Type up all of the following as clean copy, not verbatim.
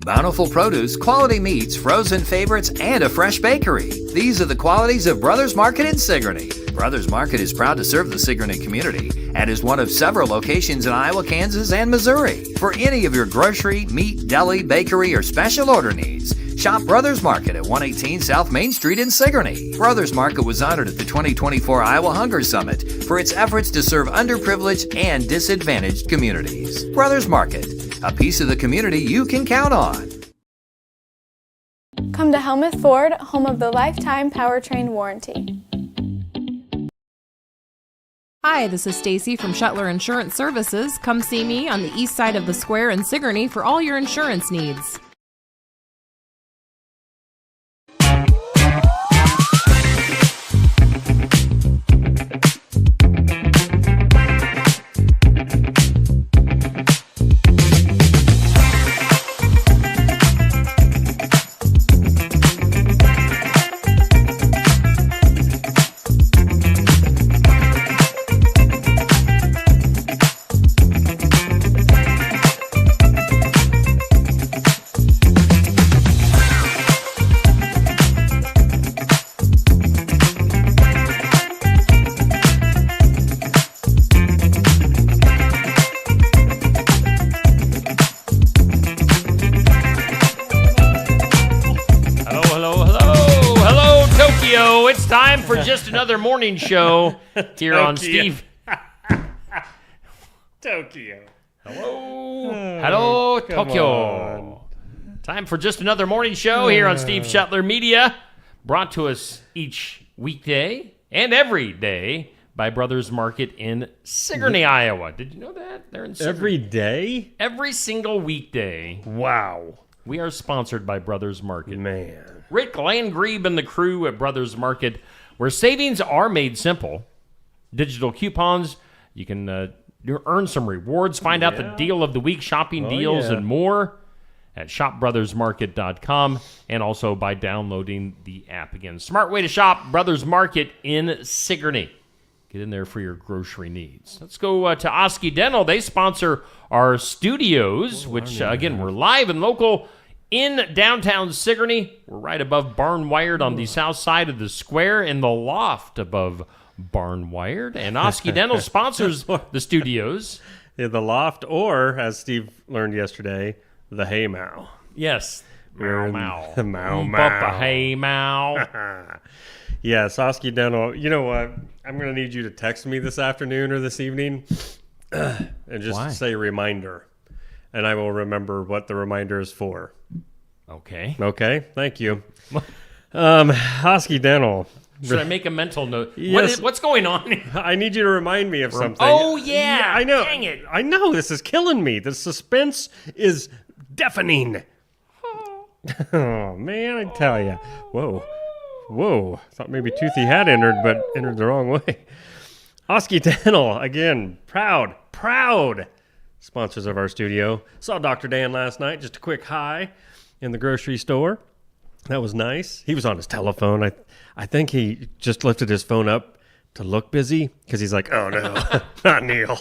Bountiful produce, quality meats, frozen favorites, and a fresh bakery. These are the qualities of Brothers Market in Sigourney. Brothers Market is proud to serve the Sigourney community and is one of several locations in Iowa, Kansas, and Missouri. For any of your grocery, meat, deli, bakery, or special order needs, shop Brothers Market at 118 South Main Street in Sigourney. Brothers Market was honored at the 2024 Iowa Hunger Summit for its efforts to serve underprivileged and disadvantaged communities. Brothers Market, a piece of the community you can count on. Come to Helmuth Ford, home of the lifetime powertrain warranty. Hi, this is Stacy from Shuttler Insurance Services. Come see me on the east side of the square in Sigourney for all your insurance needs. It's time for just another morning show here on Steve. Tokyo. Hello, Tokyo. On. Time for just another morning show here on Steve Shuttler Media, brought to us each weekday and every day by Brothers Market in Sigourney, Iowa. Did you know that? They're in Sigourney. Every day? Every single weekday. Wow. We are sponsored by Brothers Market. Man. Rick Landgrebe and the crew at Brothers Market, where savings are made simple. Digital coupons, you can earn some rewards, find out the deal of the week, shopping deals, and more at shopbrothersmarket.com, and also by downloading the app. Again, smart way to shop, Brothers Market in Sigourney. Get in there for your grocery needs. Let's go to Osky Dental. They sponsor our studios, which, again, we're live and local in downtown Sigourney. We're right above Barnwired on the south side of the square, in the loft above Barnwired. And Osky Dental sponsors the studios. Yeah, the loft, or, as Steve learned yesterday, the Haymow. Yes. Mow. The Mow. Papa Haymow. Yes, Osky Dental. You know what? I'm going to need you to text me this afternoon or this evening and just say reminder. And I will remember what the reminder is for. Okay. Okay, thank you. Osky Dental. Should I make a mental note? Yes. What's going on here? I need you to remind me of something. Oh, yeah. I know. Dang it. I know. This is killing me. The suspense is deafening. Oh, man, I tell you. Whoa. Thought maybe Toothy had entered, but entered the wrong way. Osky Dental, again, proud sponsors of our studio. Saw Dr. Dan last night, just a quick hi in the grocery store. That was nice. He was on his telephone. I think he just lifted his phone up to look busy because he's like, oh no, not Neil.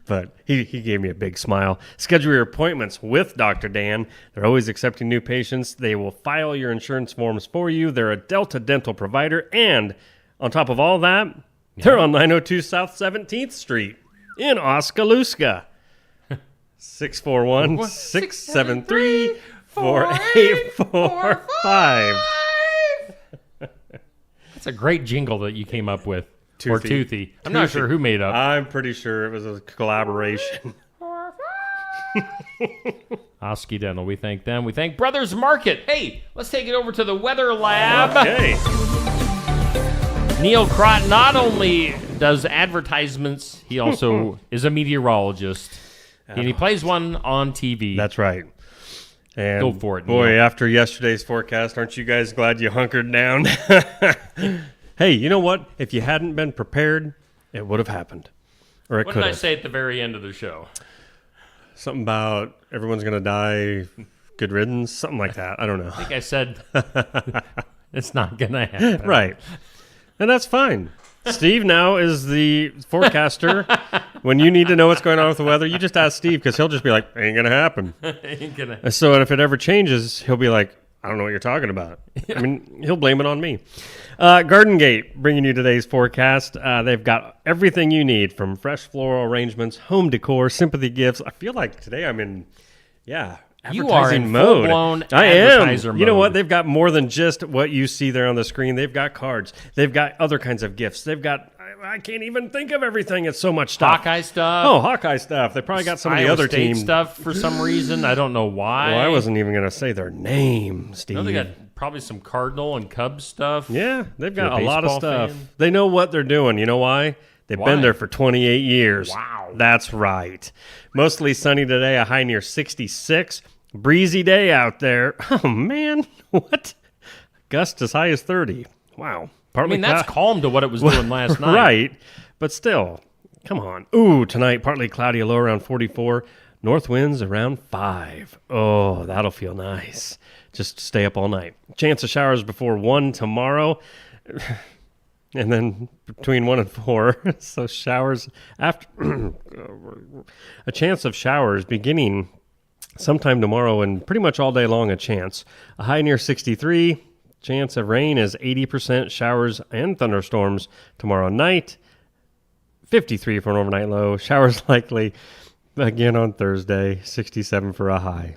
But he gave me a big smile. Schedule your appointments with Dr. Dan. They're always accepting new patients. They will file your insurance forms for you. They're a Delta Dental provider. And on top of all that, they're on 902 South 17th Street in Oskaloosa. 641-673-4845. That's a great jingle that you came up with. Or Toothy. I'm not sure who made up. I'm pretty sure it was a collaboration. Osky Dental, we thank them. We thank Brothers Market. Hey, let's take it over to the weather lab. Okay. Neil Crott not only does advertisements, he also is a meteorologist. And he plays one on TV. That's right. And go for it, boy, Neil. After yesterday's forecast, aren't you guys glad you hunkered down? Hey, you know what? If you hadn't been prepared, it would have happened. Or it What could did I have. say at the very end of the show? Something about everyone's going to die, good riddance, something like that. I don't know. I think I said it's not going to happen. Right. And that's fine. Steve now is the forecaster, When you need to know what's going on with the weather, you just ask Steve because he'll just be like, ain't going to happen. Ain't gonna. So if it ever changes, he'll be like, I don't know what you're talking about. I mean, he'll blame it on me. Garden Gate bringing you today's forecast. They've got everything you need from fresh floral arrangements, home decor, sympathy gifts. I feel like today I'm in, You are in advertising mode. full-blown I am. advertiser You know mode. what? They've got more than just what you see there on the screen. They've got cards. They've got other kinds of gifts. They've got, I can't even think of everything. It's so much stuff. Hawkeye stuff. Oh, Hawkeye stuff. They probably got some of the Iowa other State teams. stuff for some reason. I don't know why. Well, I wasn't even going to say their name, Steve. No, they got probably some Cardinal and Cubs stuff. Yeah, they've You're got a lot of baseball stuff. fan? They know what they're doing. You know why? They've Why? been there for 28 years. Wow. That's right. Mostly sunny today, a high near 66. Breezy day out there. Oh, man. What? Gusts as high as 30. Wow. I mean, that's calm to what it was doing last night. Right. But still, come on. Ooh, tonight, partly cloudy, a low around 44. North winds around 5. Oh, that'll feel nice. Just stay up all night. Chance of showers before 1 tomorrow. And then between 1 and 4. So showers after. A chance of showers beginning sometime tomorrow and pretty much all day long a chance. A high near 63. Chance of rain is 80%. Showers and thunderstorms tomorrow night. 53 for an overnight low. Showers likely again on Thursday. 67 for a high.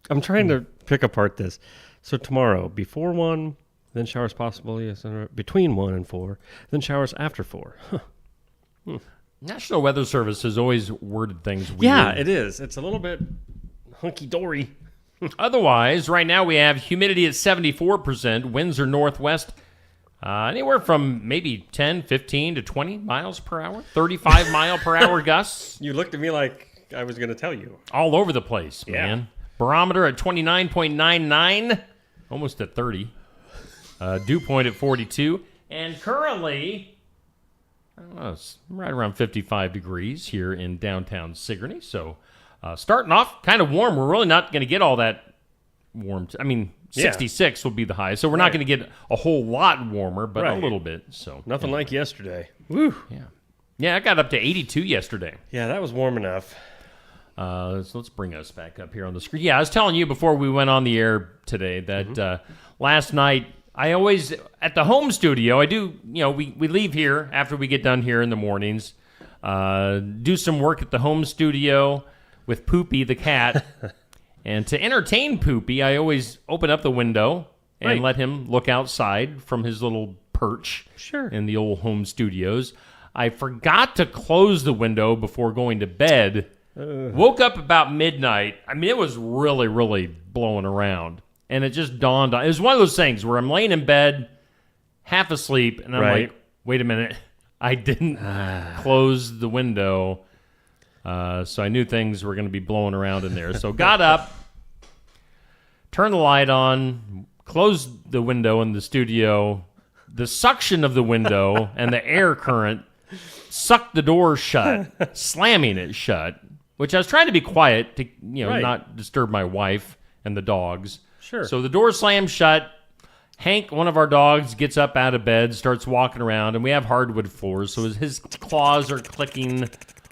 I'm trying to pick apart this. So tomorrow, before 1, then showers possible. Yes, between 1 and 4, then showers after 4. Huh. National Weather Service has always worded things weird. Yeah, it is. It's a little bit hunky-dory. Otherwise, right now we have humidity at 74%. Winds are northwest, anywhere from maybe 10, 15 to 20 miles per hour. 35 mile per hour gusts. You looked at me like I was going to tell you. All over the place, Yeah. man. Barometer at 29.99, almost at 30. Dew point at 42. And currently, I don't know, it's right around 55 degrees here in downtown Sigourney. So starting off kind of warm. We're really not going to get all that warm. 66 will be the high. So we're not going to get a whole lot warmer, but a Right. little bit. So Nothing like yesterday. Woo. Yeah, I got up to 82 yesterday. Yeah, that was warm enough. So let's bring us back up here on the screen. Yeah, I was telling you before we went on the air today that last night, I always, at the home studio, I do, we leave here after we get done here in the mornings, do some work at the home studio with Poopy the cat. And to entertain Poopy, I always open up the window and let him look outside from his little perch in the old home studios. I forgot to close the window before going to bed. Woke up about midnight. I mean, it was really, really blowing around. And it just dawned on. It was one of those things where I'm laying in bed, half asleep, and I'm like, wait a minute. I didn't close the window. So I knew things were going to be blowing around in there. So got up, turned the light on, closed the window in the studio. The suction of the window and the air current sucked the door shut, slamming it shut, which I was trying to be quiet to, not disturb my wife and the dogs. Sure. So the door slams shut. Hank, one of our dogs, gets up out of bed, starts walking around, and we have hardwood floors, so his claws are clicking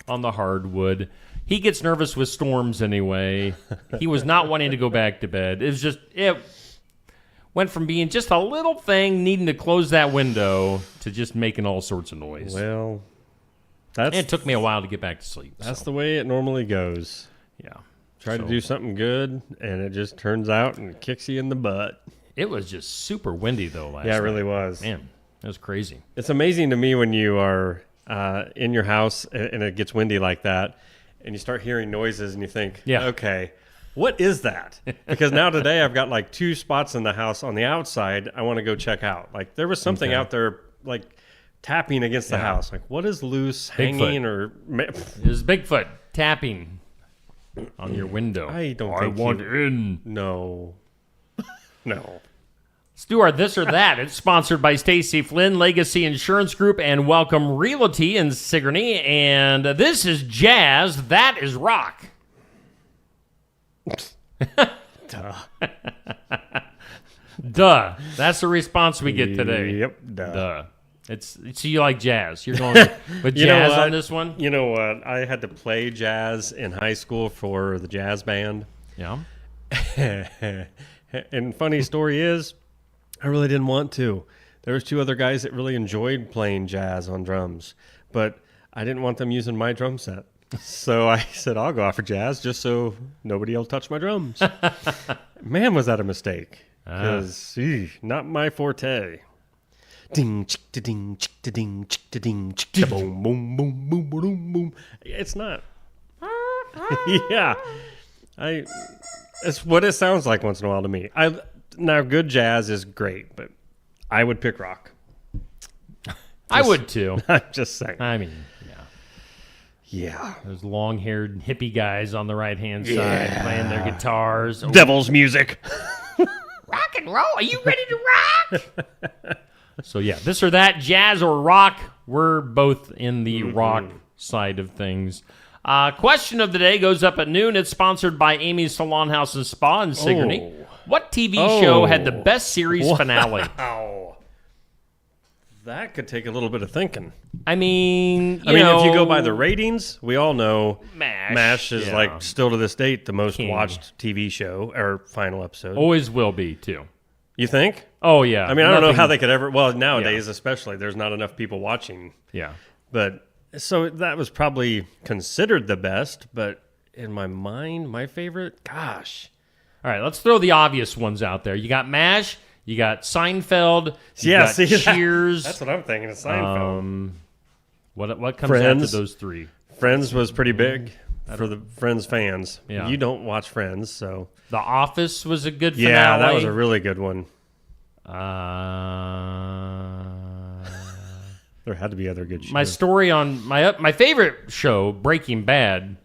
on the hardwood. He gets nervous with storms anyway. He was not wanting to go back to bed. It went from being just a little thing, needing to close that window, to just making all sorts of noise. Well, And it took me a while to get back to sleep. That's the way it normally goes. Yeah. Try to do something good, and it just turns out and kicks you in the butt. It was just super windy, though, last night. Yeah, it really was. Man, that was crazy. It's amazing to me when you are in your house and it gets windy like that, and you start hearing noises and you think, okay, what is that? Because now today I've got like 2 spots in the house on the outside I want to go check out. Like there was something out there like tapping against the house. Like what is loose, hanging, or... It was Bigfoot tapping on your window. I don't think want in. No. No. Let's do our This or That. It's sponsored by Stacy Flynn, Legacy Insurance Group, and Welcome Realty in Sigourney. And this is jazz. That is rock. Duh. Duh. That's the response we get today. Yep. Duh. So you like jazz? You're going with You know jazz what? on this one? You know what? I had to play jazz in high school for the jazz band. Yeah. And funny story is, I really didn't want to. There was 2 other guys that really enjoyed playing jazz on drums, but I didn't want them using my drum set. So I said, I'll go out for jazz just so nobody else touch my drums. Man, was that a mistake. Because not my forte. Ding, chick, da ding, chick, da ding, chick, da ding, chick, da boom, boom, boom, boom, boom, boom. It's not. Yeah. It's what it sounds like once in a while to me. Now, good jazz is great, but I would pick rock. I would too. I'm just saying. I mean, Yeah. those long-haired hippie guys on the right-hand side playing their guitars. Oh, Devil's music. rock and roll. Are you ready to rock? So yeah, this or that, jazz or rock. We're both in the rock side of things. Question of the day goes up at noon. It's sponsored by Amy's Salon House and Spa in Sigourney. What TV show had the best series finale? Wow. That could take a little bit of thinking. I mean, if you go by the ratings, we all know MASH is yeah. like still to this date the most King. watched TV show or final episode. Always will be too. You think? Oh yeah. I mean, I don't know Nothing- how they could ever. Well, nowadays especially, there's not enough people watching. Yeah. But so that was probably considered the best. But in my mind, my favorite, gosh. All right, let's throw the obvious ones out there. You got MASH. You got Seinfeld. You got Cheers. That's what I'm thinking. It's Seinfeld. What comes Friends. after those 3? Friends was pretty big for the Friends fans. Yeah. You don't watch Friends, so The Office was a good finale. yeah, that was a really good one. There had to be other good shows. My story on my favorite show, Breaking Bad.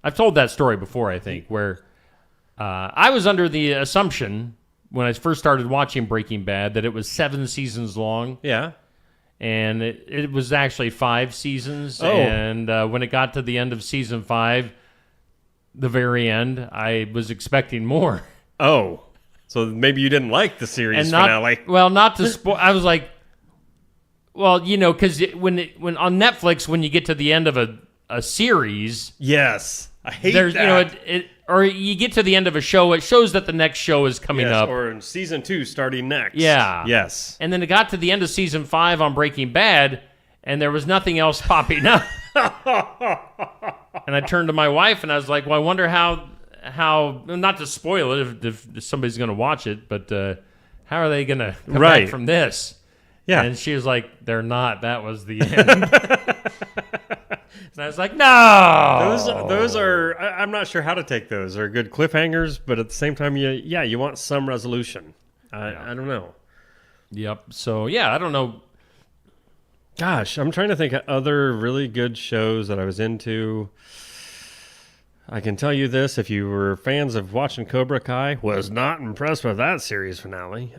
I've told that story before, I think, where I was under the assumption when I first started watching Breaking Bad that it was 7 seasons long. Yeah. And it was actually 5 seasons. Oh. And when it got to the end of season 5, the very end, I was expecting more. Oh. So maybe you didn't like the series finale. Well, not to spoil. I was like, well, because when on Netflix, when you get to the end of a series, Yes. I hate there's that. or you get to the end of a show, it shows that the next show is coming Yes, up. or in season 2 starting next. Yeah. Yes. And then it got to the end of season 5 on Breaking Bad, and there was nothing else popping up. And I turned to my wife, and I was like, well, I wonder how not to spoil it if somebody's going to watch it, but how are they going to come back from this? Yeah. And she was like, they're not. That was the end. And I was like, no. Those are I'm not sure how to take those. They're good cliffhangers, but at the same time you want some resolution. I don't know. Yep. So, yeah, I don't know. Gosh, I'm trying to think of other really good shows that I was into. I can tell you this, if you were fans of watching Cobra Kai, was not impressed with that series finale.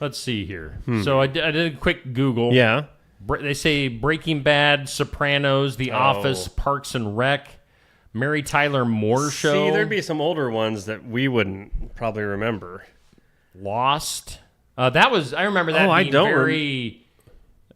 Let's see here. So I did a quick Google. Yeah. They say Breaking Bad, Sopranos, The Office, Parks and Rec, Mary Tyler Moore Show. See, there'd be some older ones that we wouldn't probably remember. Lost. That was, I remember that being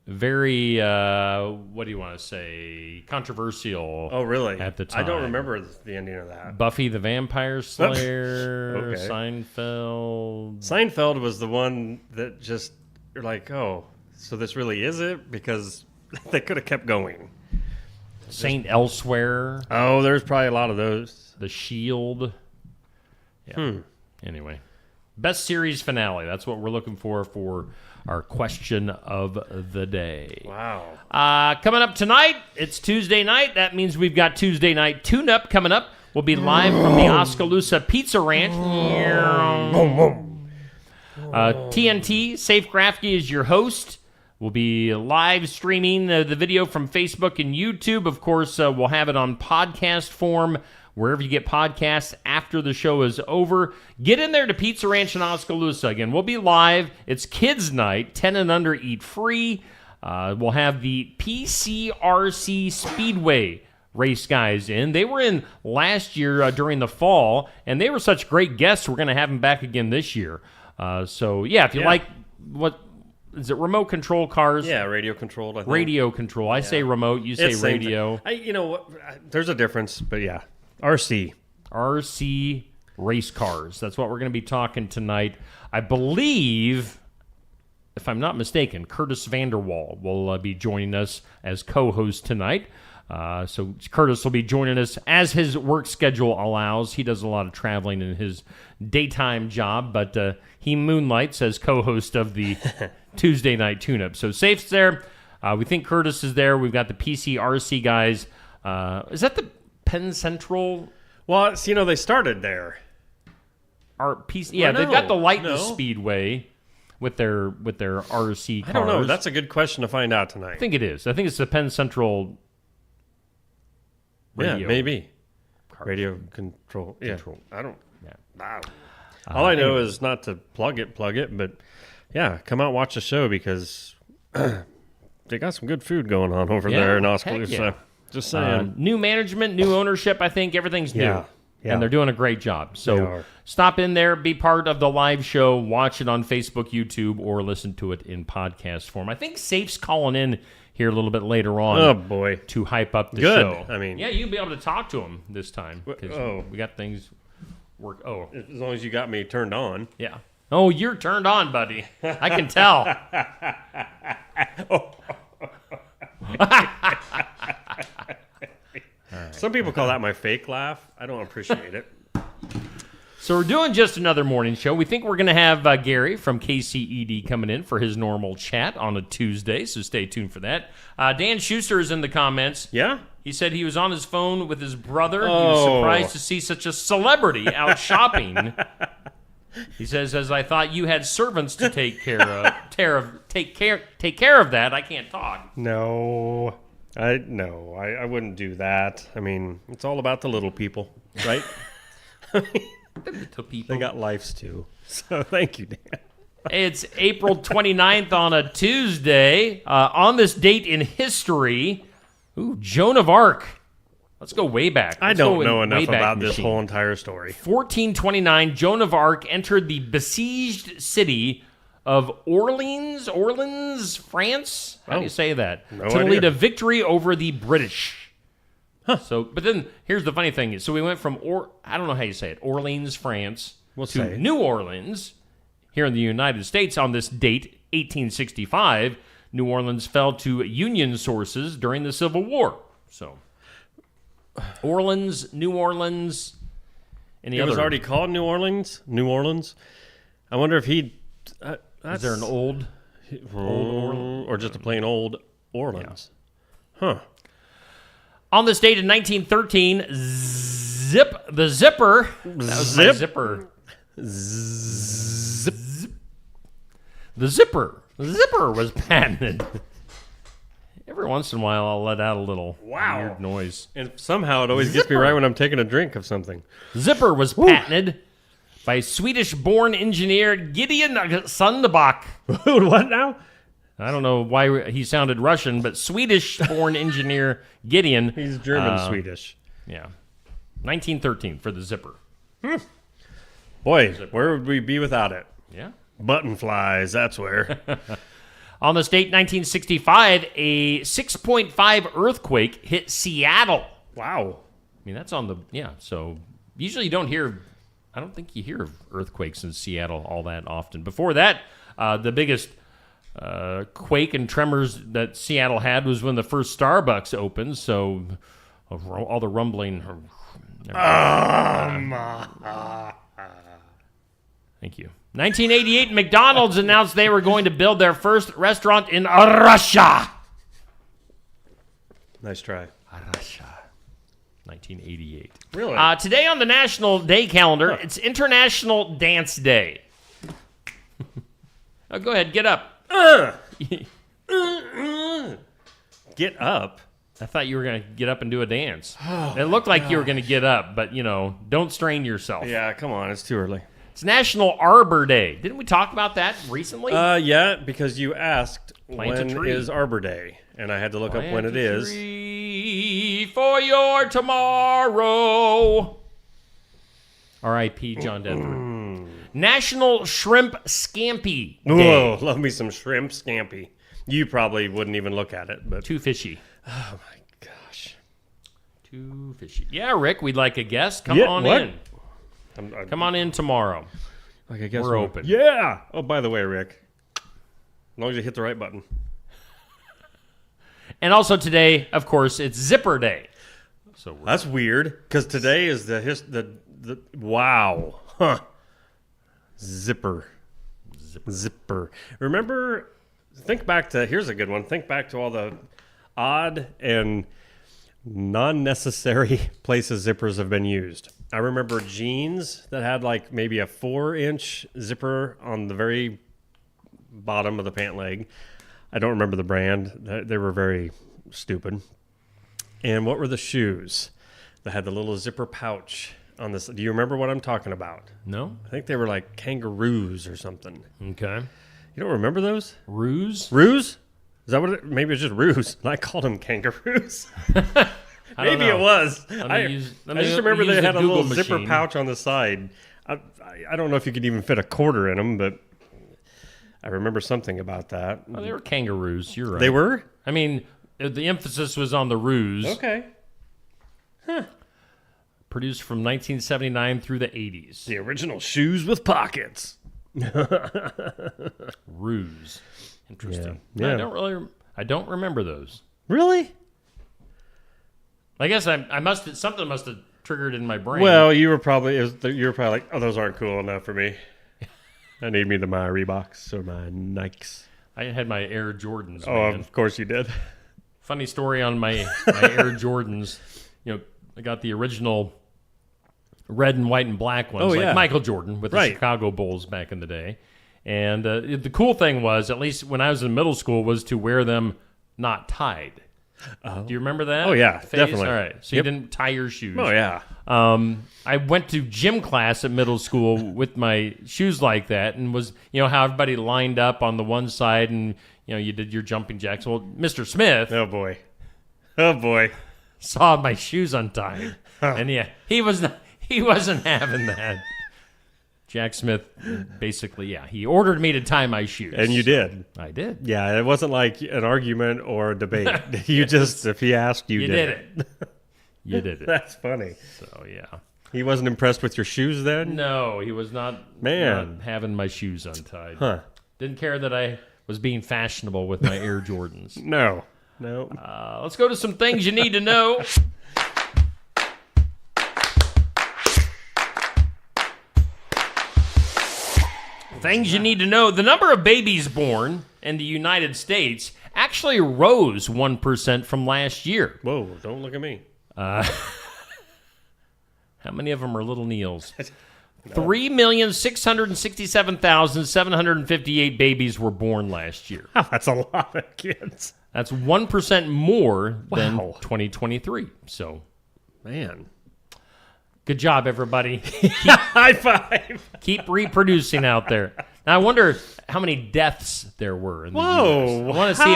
very, what do you want to say, controversial. Oh, really? At the time. I don't remember the ending of that. Buffy the Vampire Slayer, Okay. Seinfeld. Seinfeld was the one that just, you're like, oh, so this really is it? Because they could have kept going. Saint Elsewhere. Oh, there's probably a lot of those. The Shield. Yeah. Anyway. Best series finale. That's what we're looking for our question of the day. Wow. Coming up tonight, it's Tuesday night. That means we've got Tuesday night tune-up coming up. We'll be live from the Oskaloosa Pizza Ranch. TNT, Safe Grafke is your host. We'll be live streaming the video from Facebook and YouTube. Of course, we'll have it on podcast form, wherever you get podcasts after the show is over. Get in there to Pizza Ranch in Oskaloosa. Again, we'll be live. It's kids' night. 10 and under eat free. We'll have the PCRC Speedway race guys in. They were in last year during the fall, and they were such great guests. We're going to have them back again this year. So, yeah, if you like what is it remote control cars? Yeah, radio controlled, I think. Radio control. I say remote, you say It's same radio. thing. You know what? There's a difference, but yeah. RC. RC race cars. That's what we're going to be talking tonight. I believe, if I'm not mistaken, Curtis Vanderwall will be joining us as co-host tonight. So Curtis will be joining us as his work schedule allows. He does a lot of traveling in his daytime job, but he moonlights as co-host of the Tuesday Night Tune-Up. So Safe's there. We think Curtis is there. We've got the PCRC guys. Is that the Penn Central? Well, it's, they started there. Yeah, they've got the Lighton Speedway with their RC cars. I don't know. That's a good question to find out tonight. I think it is. I think it's the Penn Central radio. Yeah, maybe. Radio control. Yeah. I don't. Yeah. All I know is not to plug it, but yeah, come out and watch the show because they got some good food going on over there in Osky. Yeah. So just saying. New management, new ownership. I think everything's new. Yeah. And they're doing a great job. So stop in there, be part of the live show, watch it on Facebook, YouTube, or listen to it in podcast form. I think Safe's calling in here a little bit later on. Oh, boy. To hype up the Good. show. I mean, yeah, you'll be able to talk to him this time because we got things work. Oh, as long as you got me turned on. Yeah. Oh, you're turned on, buddy. I can tell. Some people call that my fake laugh. I don't appreciate it. So we're doing just another morning show. We think we're going to have Gary from KCED coming in for his normal chat on a Tuesday, so stay tuned for that. Dan Schuster is in the comments. Yeah? He said he was on his phone with his brother. He was surprised to see such a celebrity out shopping. He says, as I thought you had servants to take care of, take care of that, I can't talk. No, I wouldn't do that. I mean, it's all about the little people, right? The people. They got lives too. So thank you, Dan. It's April 29th on a Tuesday. On this date in history, Joan of Arc. Let's go way back. I don't know enough about this whole entire story. 1429, Joan of Arc entered the besieged city of Orleans, France. How do you say that? No to idea. lead a victory over the British. Huh. So, but then here's the funny thing. So we went from I don't know how you say it, Orleans, France, to New Orleans here in the United States on this date, 1865. New Orleans fell to Union sources during the Civil War. So, New Orleans. It was already called New Orleans. I wonder if he. Is there an old Orleans? Or just a plain old Orleans? Yeah. Huh. On this date in 1913, the Zipper. That was my zipper. The Zipper was patented. Every once in a while, I'll let out a little weird noise. And somehow it always gets me right when I'm taking a drink of something. Zipper was patented by Swedish-born engineer Gideon Sundebach. What now? I don't know why he sounded Russian, but Swedish-born engineer Gideon. He's German-Swedish. Yeah. 1913 for the Zipper. Boy, where would we be without it? Yeah. Button flies, that's where. On this date, 1965, a 6.5 earthquake hit Seattle. Wow. I mean, that's on the, so usually you don't hear, I don't think you hear of earthquakes in Seattle all that often. Before that, the biggest quake and tremors that Seattle had was when the first Starbucks opened, so all the rumbling. Thank you. 1988, McDonald's announced they were going to build their first restaurant in Russia. Nice try. Russia. 1988. Really? Today on the National Day calendar, it's International Dance Day. Go ahead, get up. Get up? I thought you were going to get up and do a dance. It looked like you were going to get up, but, don't strain yourself. Yeah, come on. It's too early. It's National Arbor Day. Didn't we talk about that recently? Yeah, because you asked Plant a when tree. is Arbor Day, and I had to look up when it is. Tree for your tomorrow. R.I.P. John Denver. National Shrimp Scampi Day. Whoa, love me some shrimp scampi. You probably wouldn't even look at it, but Too fishy. oh my gosh. Too fishy. Yeah, Rick, we'd like a guest. Come Yeah, on what? in. I'm Come on in tomorrow. like, I guess We're open. Yeah. Oh, by the way, Rick, as long as you hit the right button. And also today, of course, it's Zipper Day. So That's weird because today is the wow, huh? Zipper. Remember? Think back to here's a good one. Think back to all the odd and non-necessary places zippers have been used. I remember jeans that had like maybe a 4-inch zipper on the very bottom of the pant leg. I don't remember the brand. They were very stupid. And what were the shoes that had the little zipper pouch on this? Do you remember what I'm talking about? No? I think they were like kangaroos or something. Okay. You don't remember those? Ruse? Ruse? Is that what it, maybe it's just ruse. And I called them kangaroos. Maybe it was. I just remember they had a little zipper pouch on the side. I don't know if you could even fit a quarter in them, but I remember something about that. Oh, they were kangaroos. You're right. They were? I mean, the emphasis was on the ruse. Okay. Produced from 1979 through the 80s. The original shoes with pockets. Ruse. Interesting. Yeah. I don't remember those. Really? I guess something must have triggered in my brain. Well, you were probably like, oh, those aren't cool enough for me. I need me my Reeboks or my Nikes. I had my Air Jordans. Oh, Man. of course you did. Funny story on my Air Jordans. You know, I got the original red and white and black ones, like Michael Jordan with the Chicago Bulls back in the day. And the cool thing was, at least when I was in middle school, was to wear them not tied. Do you remember that? Oh, yeah, phase? definitely. All right. So you didn't tie your shoes. Oh, yeah. I went to gym class at middle school with my shoes like that, and was, how everybody lined up on the one side, and, you did your jumping jacks. Well, Mr. Smith Oh, boy. saw my shoes untied. And he wasn't having that. Jack Smith basically, he ordered me to tie my shoes. And you did. I did. Yeah, it wasn't like an argument or a debate. You just, if he asked, you did it. You did it. That's funny. So, yeah. He wasn't impressed with your shoes then? No, he was not having my shoes untied. Huh. Didn't care that I was being fashionable with my Air Jordans. No. Let's go to some things you need to know. Things you need to know. The number of babies born in the United States actually rose 1% from last year. Whoa, don't look at me. How many of them are little Neils? 3,667,758 babies were born last year. Oh, that's a lot of kids. That's 1% more than 2023. So, man. Good job, everybody. High five. Keep reproducing out there. Now, I wonder how many deaths there were in the U.S. I want to see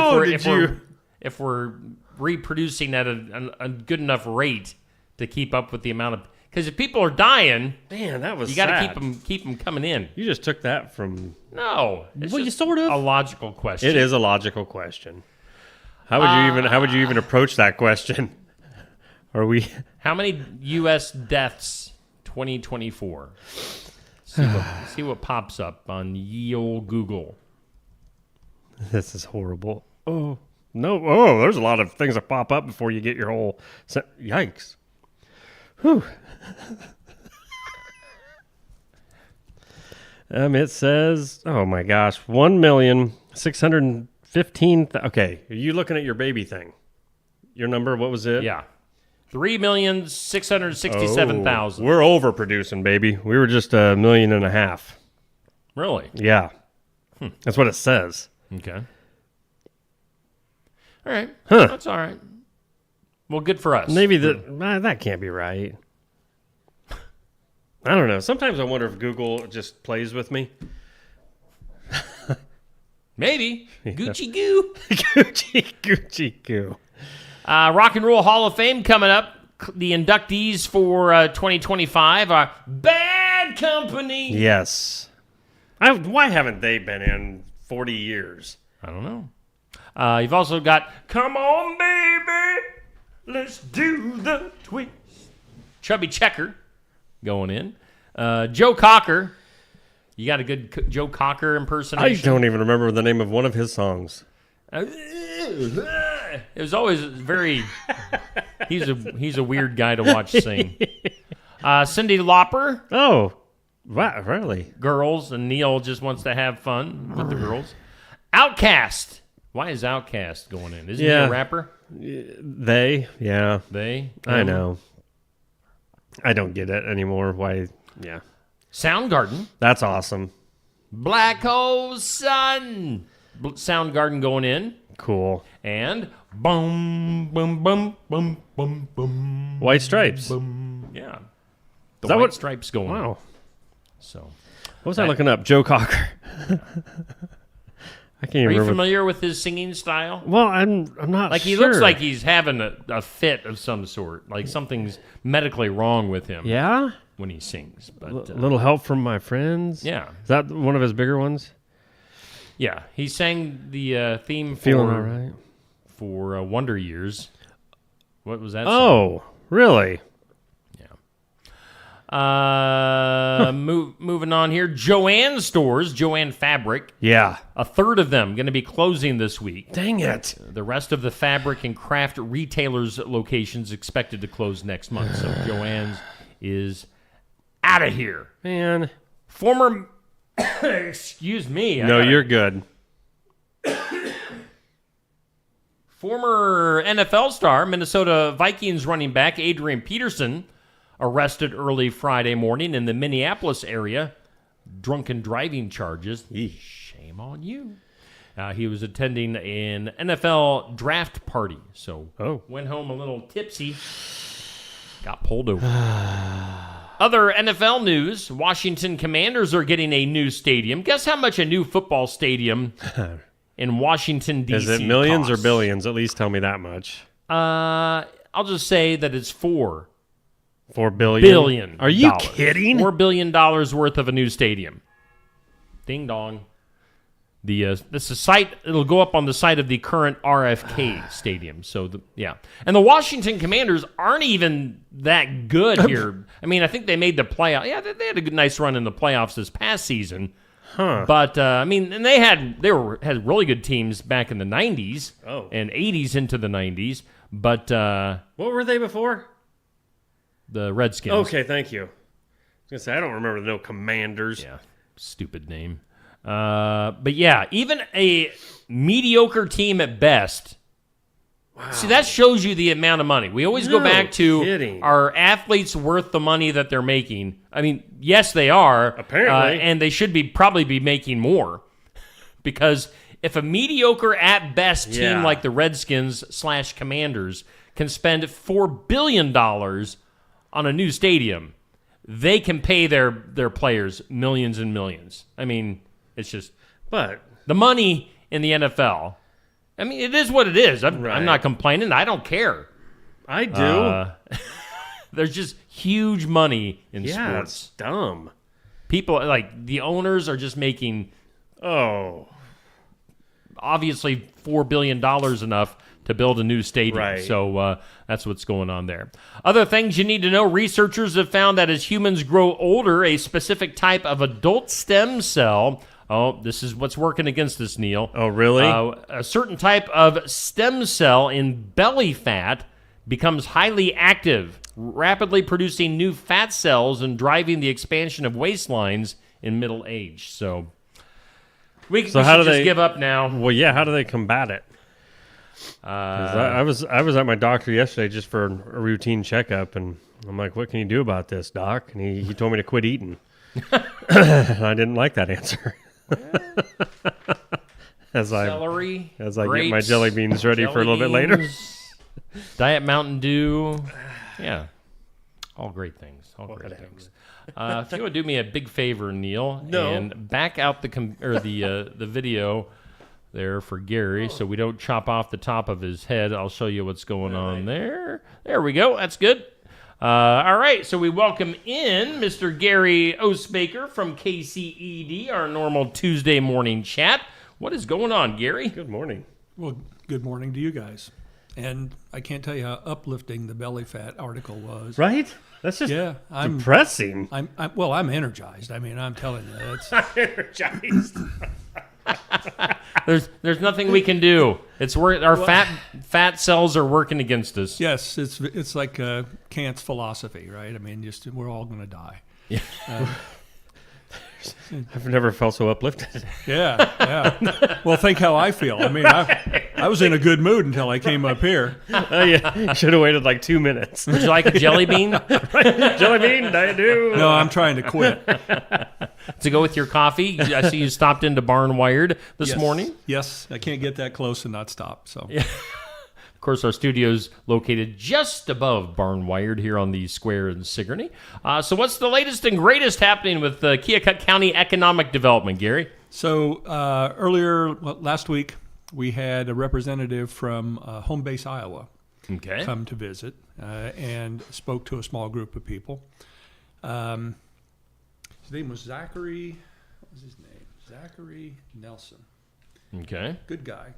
if we're reproducing at a good enough rate to keep up with the amount of... Because if people are dying, man, that was you got to keep them coming in. You just took that from... No. It's you sort of... a logical question. It is a logical question. How would you even approach that question? Are we... How many U.S. deaths 2024? See what pops up on ye old Google. This is horrible. Oh, no. Oh, there's a lot of things that pop up before you get your whole... Yikes. Whew. It says, oh my gosh, 1,615,000. Okay, are you looking at your baby thing? Your number, what was it? Yeah. 3,667,000. We're overproducing, baby. We were just 1.5 million. Really? Yeah. That's what it says. Okay. All right. Huh. That's all right. Well, good for us. Maybe that can't be right. I don't know. Sometimes I wonder if Google just plays with me. Maybe. Gucci goo. Gucci goo. Rock and Roll Hall of Fame coming up. The inductees for 2025 are Bad Bad Company. Yes. Why haven't they been in 40 years? I don't know. You've also got Come On Baby, Let's Do the Twist. Chubby Checker going in. Joe Cocker. You got a good Joe Cocker I impersonation? don't even remember the name of one of his songs. It was always very... He's a weird guy to watch sing. Cyndi Lauper. Oh, wow, really? Girls, and Neil just wants to have fun with the girls. Outcast. Why is Outcast going in? Isn't he a rapper? They, yeah. They? I know. I don't get it anymore. Why? Yeah. Soundgarden. That's awesome. Black Hole Sun. Soundgarden going in. Cool. And boom, boom, boom, boom, boom, boom. White Stripes. Boom. Yeah. The that White what- Stripes going in. Wow. So, What was I looking up? Joe Cocker. I can't even are you remember. familiar with his singing style? Well, I'm not Like, he sure. looks like he's having a fit of some sort. Like, something's medically wrong with him Yeah? when he sings. But A little help from my friends? yeah. Is that one of his bigger ones? Yeah. He sang the theme Feeling all right? for Wonder Years. What was that song? Oh, really? Moving on here. Joann stores, Joann Fabric. Yeah. A third of them going to be closing this week. Dang it. The rest of the fabric and craft retailers' locations expected to close next month. So Joann's is out of here. Man. Former, excuse me. No, you're good. Former NFL star, Minnesota Vikings running back Adrian Peterson, arrested early Friday morning in the Minneapolis area. Drunken driving charges. Shame on you. He was attending an NFL draft party, so went home a little tipsy. Got pulled over. Other NFL news, Washington Commanders are getting a new stadium. Guess how much a new football stadium in Washington, D.C. Is it millions costs? or billions? At least tell me that much. I'll just say that it's $4 $4 billion. Are you kidding? $4 billion worth of a new stadium. Ding dong. This is a site. It'll go up on the site of the current RFK stadium. So and the Washington Commanders aren't even that good here. I mean, I think they made the playoff. Yeah, they had a good, nice run in the playoffs this past season. Huh. But I mean, and they had really good teams back in the 90s and 80s into the 90s. But what were they before? The Redskins. Okay, thank you. I was gonna say I don't remember no Commanders. Yeah, stupid name. But yeah, even a mediocre team at best. Wow. See, that shows you the amount of money. We always go back to kidding. Are athletes worth the money that they're making? I mean, yes, they are. Apparently. and they should probably be making more. Because if a mediocre at best team like the Redskins / Commanders can spend $4 billion on a new stadium, they can pay their players millions and millions. I mean, it's just But the money in the NFL. I mean, it is what it is. I'm not complaining. I don't care. I do. There's just huge money in yeah, sports. it's dumb. People, like, the owners are just making, obviously, $4 billion enough to build a new stadium. Right. So that's what's going on there. Other things you need to know, researchers have found that as humans grow older, a specific type of adult stem cell, this is what's working against us, Neil. Oh, really? A certain type of stem cell in belly fat becomes highly active, rapidly producing new fat cells and driving the expansion of waistlines in middle age. So we should just give up now. Well, yeah. How do they combat it? 'Cause I was at my doctor yesterday just for a routine checkup, and I'm like, "What can you do about this, doc?" And he told me to quit eating. I didn't like that answer. Celery, as I grapes, get my jelly beans ready for a little bit later. Diet Mountain Dew. Yeah. All great things. All great things. If you would do me a big favor, Neil, and back out the video there for Gary so we don't chop off the top of his head. I'll show you what's going on there. There we go. That's good. All right, so we welcome in Mr. Gary Osbaker from KCED, our normal Tuesday morning chat. What is going on, Gary? Good morning. Well, good morning to you guys. And I can't tell you how uplifting the belly fat article was. Right? That's just depressing. I'm energized. I mean, I'm telling you, it's energized. There's nothing we can do. It's our fat cells are working against us. yes, it's like Kant's philosophy, right? I mean, just we're all going to die. Yeah. I've never felt so uplifted. Yeah. Well, think how I feel. I mean, I was in a good mood until I came up here. Yeah, should have waited like 2 minutes. Would you like a jelly bean? Jelly bean, I do. No, I'm trying to quit. To go with your coffee? I see you stopped into Barn Wired this morning. Yes, I can't get that close and not stop. So. Yeah. Of course, our studio's located just above Barn Wired here on the square in Sigourney. So what's the latest and greatest happening with Keokuk County economic development, Gary? So last week, we had a representative from Home Base, Iowa come to visit and spoke to a small group of people. His name was Zachary. What was his name? Zachary Nelson. Okay. Good guy.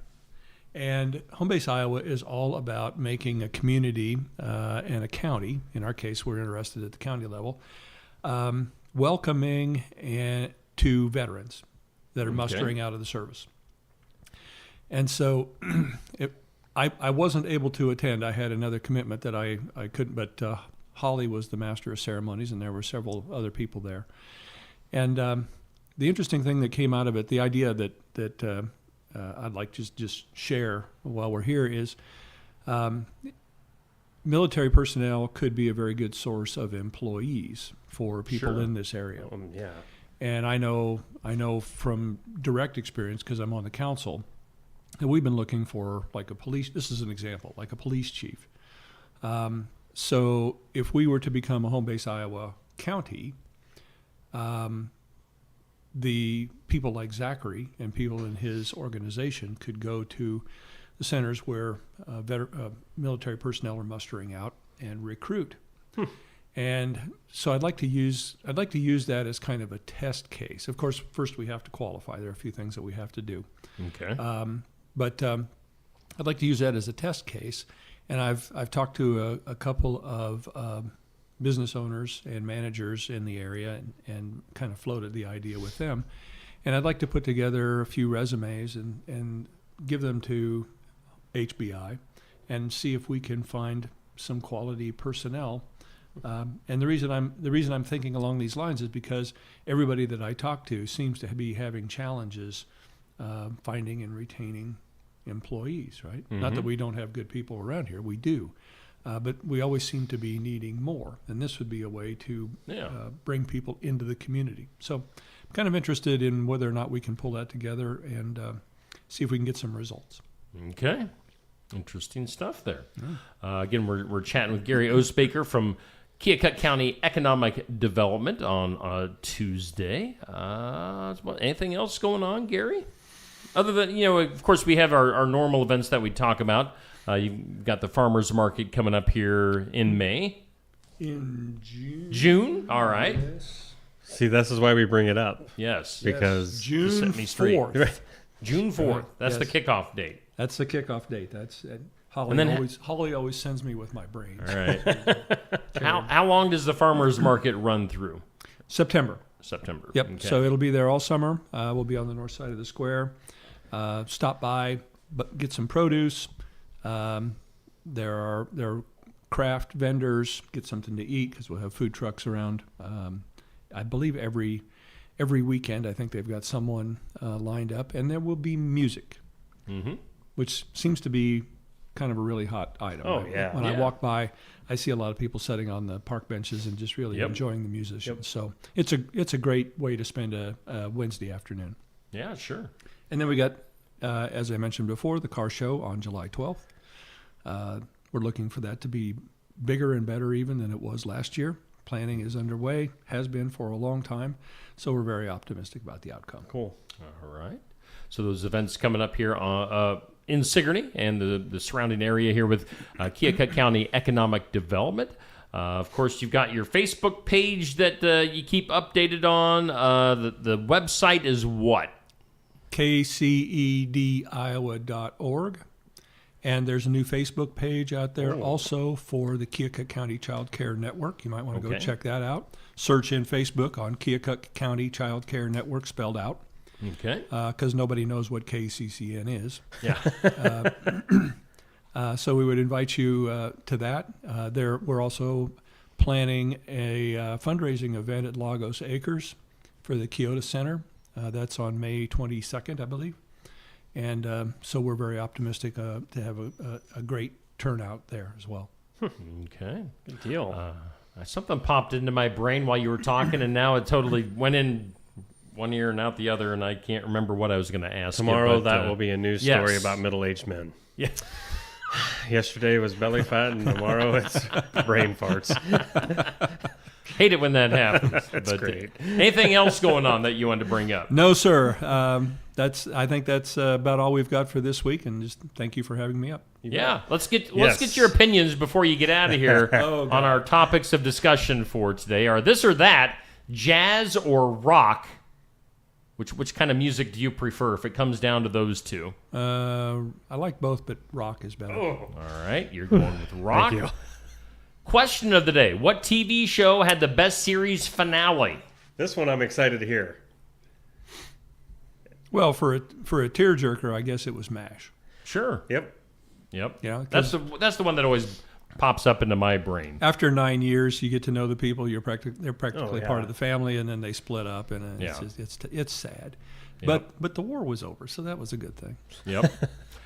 And Home Base, Iowa is all about making a community and a county, in our case, we're interested at the county level, welcoming to veterans that are mustering out of the service. And so I wasn't able to attend. I had another commitment that I couldn't, but Holly was the master of ceremonies, and there were several other people there. And the interesting thing that came out of it, the idea that I'd like to just share while we're here is military personnel could be a very good source of employees for people in this area. Yeah. And I know from direct experience, because I'm on the council, that we've been looking for like a police, this is an example, like a police chief. So if we were to become a Home Base, Iowa county, the people like Zachary and people in his organization could go to the centers where military personnel are mustering out and recruit. And so I'd like to use that as kind of a test case. Of course, first we have to qualify. There are a few things that we have to do. Okay. But I'd like to use that as a test case. And I've talked to a couple of business owners and managers in the area and kind of floated the idea with them. And I'd like to put together a few resumes and give them to HBI and see if we can find some quality personnel. And the reason I'm thinking along these lines is because everybody that I talk to seems to be having challenges finding and retaining employees, right? Mm-hmm. Not that we don't have good people around here, we do. But we always seem to be needing more, and this would be a way to bring people into the community. So I'm kind of interested in whether or not we can pull that together and see if we can get some results. Okay. Interesting stuff there. Again, we're chatting with Gary Osbaker from Keokuk County Economic Development on Tuesday. Anything else going on, Gary? Other than, of course, we have our normal events that we talk about. You've got the farmers market coming up here in May. In June. June? All right. Yes. See, this is why we bring it up. Yes. Because June 4th. June 4th. That's the kickoff date. That's the kickoff date. That's Holly. Holly always sends me with my brains. All right. How long does the farmers market run through? September. Yep. Okay. So it'll be there all summer. We'll be on the north side of the square. Stop by, but get some produce. There are craft vendors. Get something to eat because we'll have food trucks around. I believe every weekend. I think they've got someone lined up, and there will be music, which seems to be kind of a really hot item. Oh, yeah. When I walk by, I see a lot of people sitting on the park benches and just really enjoying the musicians. So it's a great way to spend a Wednesday afternoon. Yeah, sure. And then we got, as I mentioned before, the car show on July 12th. We're looking for that to be bigger and better even than it was last year. Planning is underway, has been for a long time, so we're very optimistic about the outcome. Cool. All right. So those events coming up here in Sigourney and the surrounding area here with Keokuk County Economic Development. Of course, you've got your Facebook page that you keep updated on. The website is what? kcediowa.org. And there's a new Facebook page out there also for the Keokuk County Child Care Network. You might want to go check that out. Search in Facebook on Keokuk County Child Care Network spelled out. Okay. Because nobody knows what KCCN is. Yeah. So we would invite you to that. We're also planning a fundraising event at Lagos Acres for the Kyoto Center. That's on May 22nd, I believe. And so we're very optimistic to have a great turnout there as well. Okay. Good deal. Something popped into my brain while you were talking, and now it totally went in one ear and out the other, and I can't remember what I was going to ask. Tomorrow that will be a news story about middle-aged men. Yes. Yesterday was belly fat, and tomorrow it's brain farts. Hate it when that happens. That's great. Anything else going on that you wanted to bring up? No, sir. I think that's about all we've got for this week, and just thank you for having me up. Yeah, let's get your opinions before you get out of here on our topics of discussion for today. Are this or that, jazz or rock? Which kind of music do you prefer if it comes down to those two? I like both, but rock is better. All right, you're going with rock. Thank you. Question of the day: what TV show had the best series finale? This one I'm excited to hear. Well, for a tearjerker, I guess it was MASH. Sure. Yep. Yeah, That's the one that always pops up into my brain. After 9 years, you get to know the people. They're practically yeah. part of the family, and then they split up, and it's sad. Yep. But the war was over, so that was a good thing. Yep.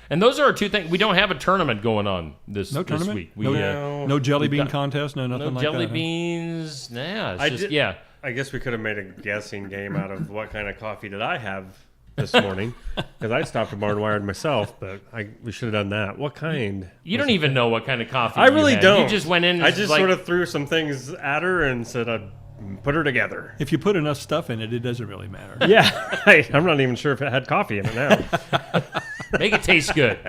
And those are our two things. We don't have a tournament going on this tournament? week. No jelly bean contest, no nothing no like jelly that. beans. Nah, it's just. I guess we could have made a guessing game out of what kind of coffee did I have this morning, because I stopped at Barn Wired myself, but we should have done that. What kind? You don't even know what kind of coffee I really you had. don't. You just went in and I just sort of threw some things at her and said I'd put her together. If you put enough stuff in it, it doesn't really matter. Yeah. I'm not even sure if it had coffee in it now. make it taste good.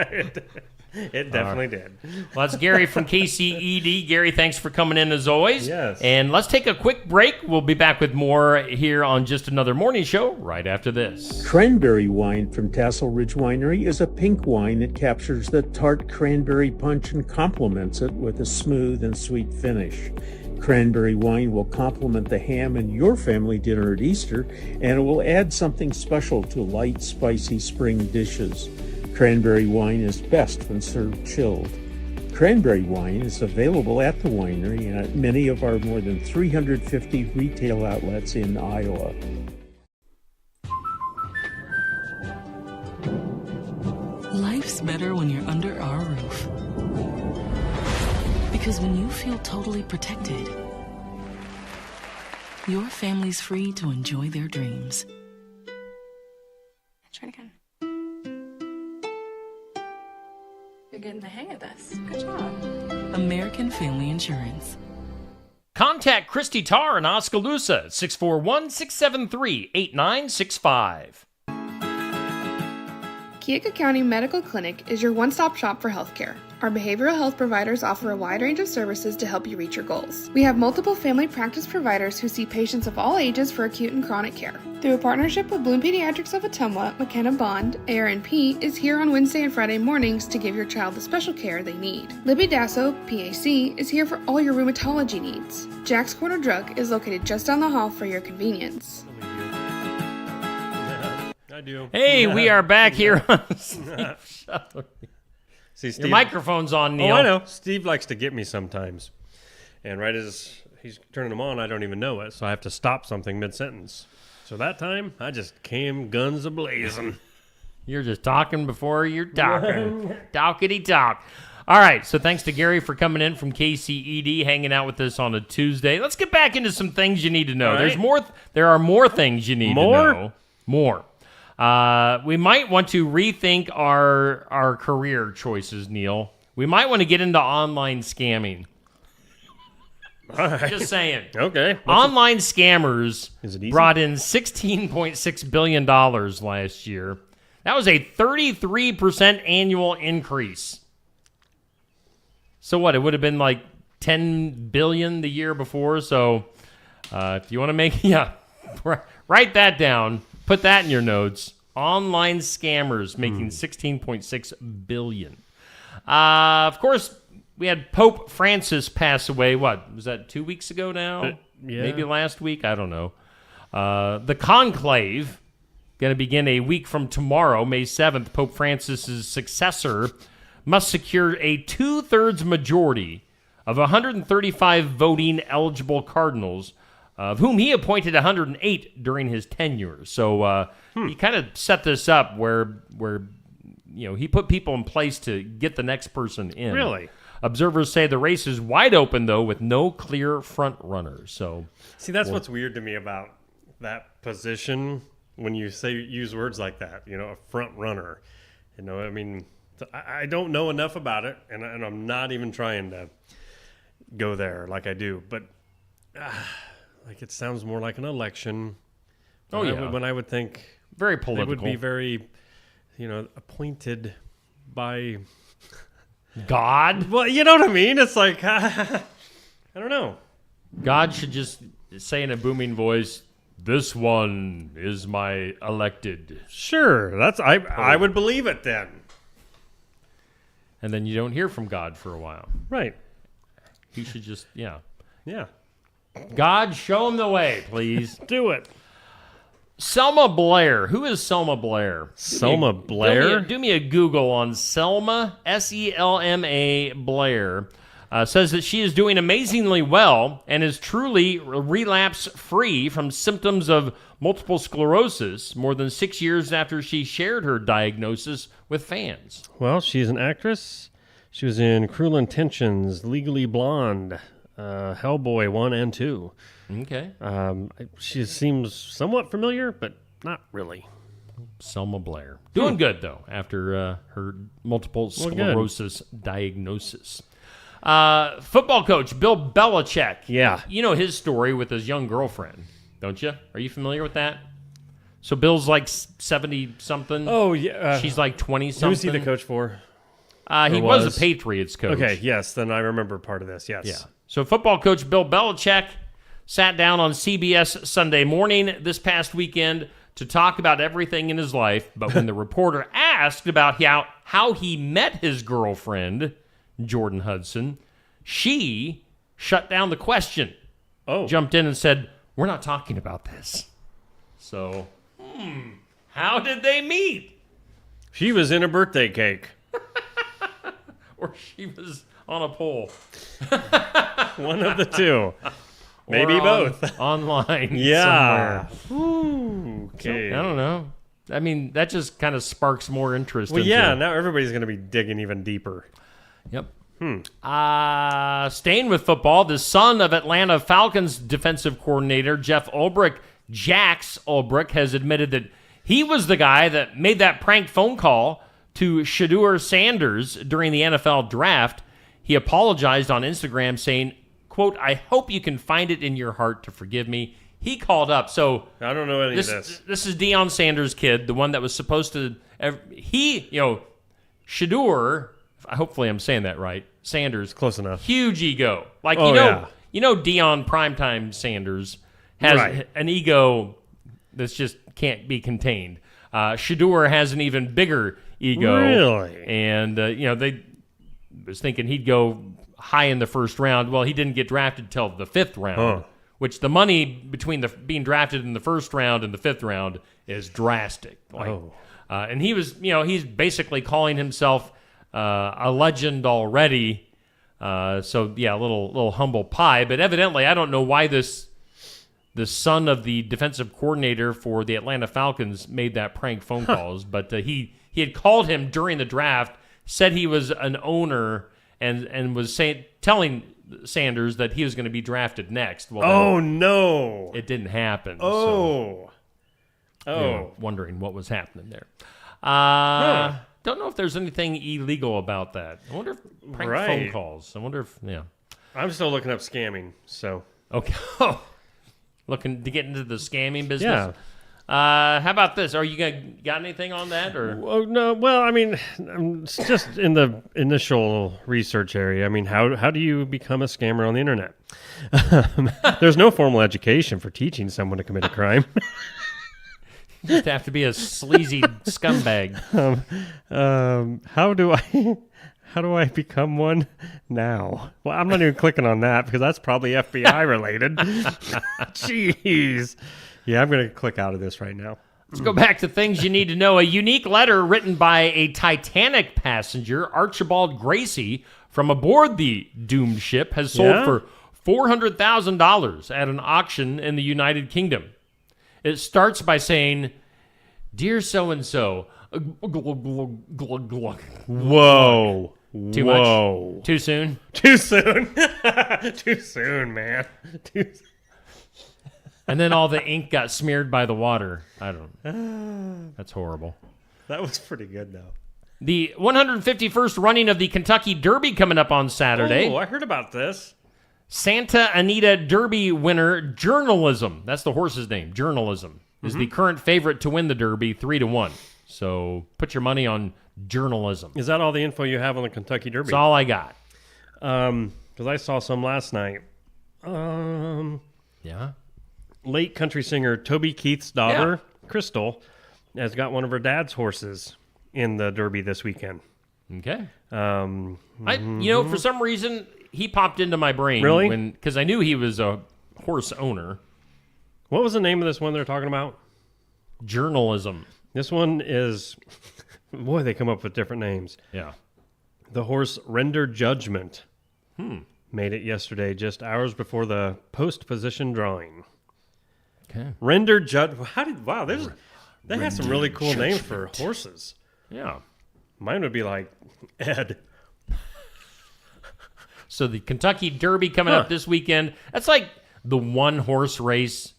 It definitely did. Well, that's Gary from KCED. Gary, thanks for coming in as always. Yes. And let's take a quick break. We'll be back with more here on Just Another Morning Show right after this. Cranberry wine from Tassel Ridge Winery is a pink wine that captures the tart cranberry punch and complements it with a smooth and sweet finish. Cranberry wine will complement the ham in your family dinner at Easter, and it will add something special to light, spicy spring dishes. Cranberry wine is best when served chilled. Cranberry wine is available at the winery and at many of our more than 350 retail outlets in Iowa. Life's better when you're under our roof. Because when you feel totally protected, your family's free to enjoy their dreams. Try it again. You're getting the hang of this. Good job. American Family Insurance. Contact Christy Tarr in Oskaloosa at 641-673-8965. Keokuk County Medical Clinic is your one-stop shop for healthcare. Our behavioral health providers offer a wide range of services to help you reach your goals. We have multiple family practice providers who see patients of all ages for acute and chronic care. Through a partnership with Bloom Pediatrics of Ottumwa, McKenna Bond, ARNP is here on Wednesday and Friday mornings to give your child the special care they need. Libby Dasso, PAC, is here for all your rheumatology needs. Jack's Corner Drug is located just down the hall for your convenience. I do. Hey, we are back here on Steve Shuttler. See, Steve, Your microphone's on, Neil. Oh, I know. Steve likes to get me sometimes. And right as he's turning them on, I don't even know it. So I have to stop something mid-sentence. So that time, I just came guns a-blazing. You're just talking before you're talking. Talkity talk. All right, so thanks to Gary for coming in from KCED, hanging out with us on a Tuesday. Let's get back into some things you need to know. All right. There's more. There are more things you need to know. More. We might want to rethink our career choices, Neil. We might want to get into online scamming. All right. Just saying. Okay. Online scammers Is it easy? brought in $16.6 billion last year. That was a 33% annual increase. So what? It would have been like $10 billion the year before. So if you want to make, write that down. Put that in your notes. Online scammers making $16.6 billion. Of course, we had Pope Francis pass away. What was that? 2 weeks ago now? Yeah. Maybe last week. I don't know. The conclave going to begin a week from tomorrow, May 7th. Pope Francis's successor must secure a 2/3 majority of 135 voting eligible cardinals, of whom he appointed 108 during his tenure. So he kind of set this up where he put people in place to get the next person in. Really? Observers say the race is wide open, though, with no clear front runner. So, see, that's what's weird to me about that position when you use words like that. A front runner. I mean, I don't know enough about it, and I'm not even trying to go there like I do. But it sounds more like an election. When I would think very political. It would be very, appointed by God. Well, you know what I mean? It's like, I don't know. God should just say in a booming voice, "This one is my elected." Sure, I would believe it then. And then you don't hear from God for a while. Right. He should just, Yeah. God, show him the way, please. Do it. Selma Blair. Who is Selma Blair? Selma Blair? Do me a Google on Selma, Selma Blair. Says that she is doing amazingly well and is truly relapse-free from symptoms of multiple sclerosis more than 6 years after she shared her diagnosis with fans. Well, she's an actress. She was in Cruel Intentions, Legally Blonde, Hellboy 1 and 2. Okay. She seems somewhat familiar, but not really. Selma Blair. Doing good, though, after her multiple sclerosis diagnosis. Football coach Bill Belichick. Yeah. You know his story with his young girlfriend, don't you? Are you familiar with that? So Bill's like 70-something. Oh, yeah. She's like 20-something. Who's he the coach for? He was a Patriots coach. Okay, yes, then I remember part of this, yes. Yeah. So football coach Bill Belichick sat down on CBS Sunday Morning this past weekend to talk about everything in his life, but when the reporter asked about how he met his girlfriend, Jordan Hudson, she shut down the question. Jumped in and said, "We're not talking about this." So, how did they meet? She was in a birthday cake. Or she was on a pole. One of the two. Maybe both. Online. Yeah. Somewhere. Okay. I don't know. I mean, that just kind of sparks more interest. Well, yeah, now everybody's going to be digging even deeper. Yep. Staying with football, the son of Atlanta Falcons defensive coordinator Jax Ulbrich, has admitted that he was the guy that made that prank phone call to Shedeur Sanders during the NFL draft. He apologized on Instagram saying, quote, "I hope you can find it in your heart to forgive me." He called up. So I don't know any of this. This is Deion Sanders' kid, the one that was supposed to. Shedeur. Hopefully, I'm saying that right. Sanders, close enough. Huge ego. Like yeah. Deion Primetime Sanders has an ego that's just can't be contained. Shedeur has an even bigger ego. Really? And they was thinking he'd go high in the first round. Well, he didn't get drafted till the 5th round, which the money between being drafted in the 1st round and the 5th round is drastic. And he was, he's basically calling himself a legend already. A little humble pie. But evidently, I don't know why the son of the defensive coordinator for the Atlanta Falcons made that prank phone calls. But he had called him during the draft, said he was an owner, and was telling Sanders that he was going to be drafted next. Well, no. It didn't happen. Wondering what was happening there. Don't know if there's anything illegal about that. I wonder if prank phone calls. I wonder if, I'm still looking up scamming, so. Okay. Looking to get into the scamming business? How about this? Are you got anything on that? Or Oh, no, well, I mean, it's just in the initial research area. I mean, how do you become a scammer on the internet? There's no formal education for teaching someone to commit a crime. you just have to be a sleazy scumbag. How do I become one now? Well, I'm not even clicking on that because that's probably FBI related. Jeez. Yeah, I'm going to click out of this right now. Let's go back to things you need to know. A unique letter written by a Titanic passenger, Archibald Gracie, from aboard the doomed ship has sold for $400,000 at an auction in the United Kingdom. It starts by saying, "Dear so-and-so." Whoa. Too Whoa. much? Too soon? Too soon. Too soon, man. And then all the ink got smeared by the water. I don't. That's horrible. That was pretty good, though. The 151st running of the Kentucky Derby coming up on Saturday. Oh, I heard about this. Santa Anita Derby winner Journalism. That's the horse's name. Journalism is the current favorite to win the Derby, 3-1. So put your money on Journalism. Is that all the info you have on the Kentucky Derby? That's all I got. Because I saw some last night. Yeah. Late country singer Toby Keith's daughter, Crystal, has got one of her dad's horses in the Derby this weekend. Okay. For some reason, he popped into my brain. Really? Because I knew he was a horse owner. What was the name of this one they're talking about? Journalism. This one is... Boy, they come up with different names. Yeah. The horse Render Judgment made it yesterday, just hours before the post-position drawing. Okay. Render Judgment. They have some really cool names for horses. Yeah. Mine would be like Ed. So the Kentucky Derby coming up this weekend. That's like the one horse race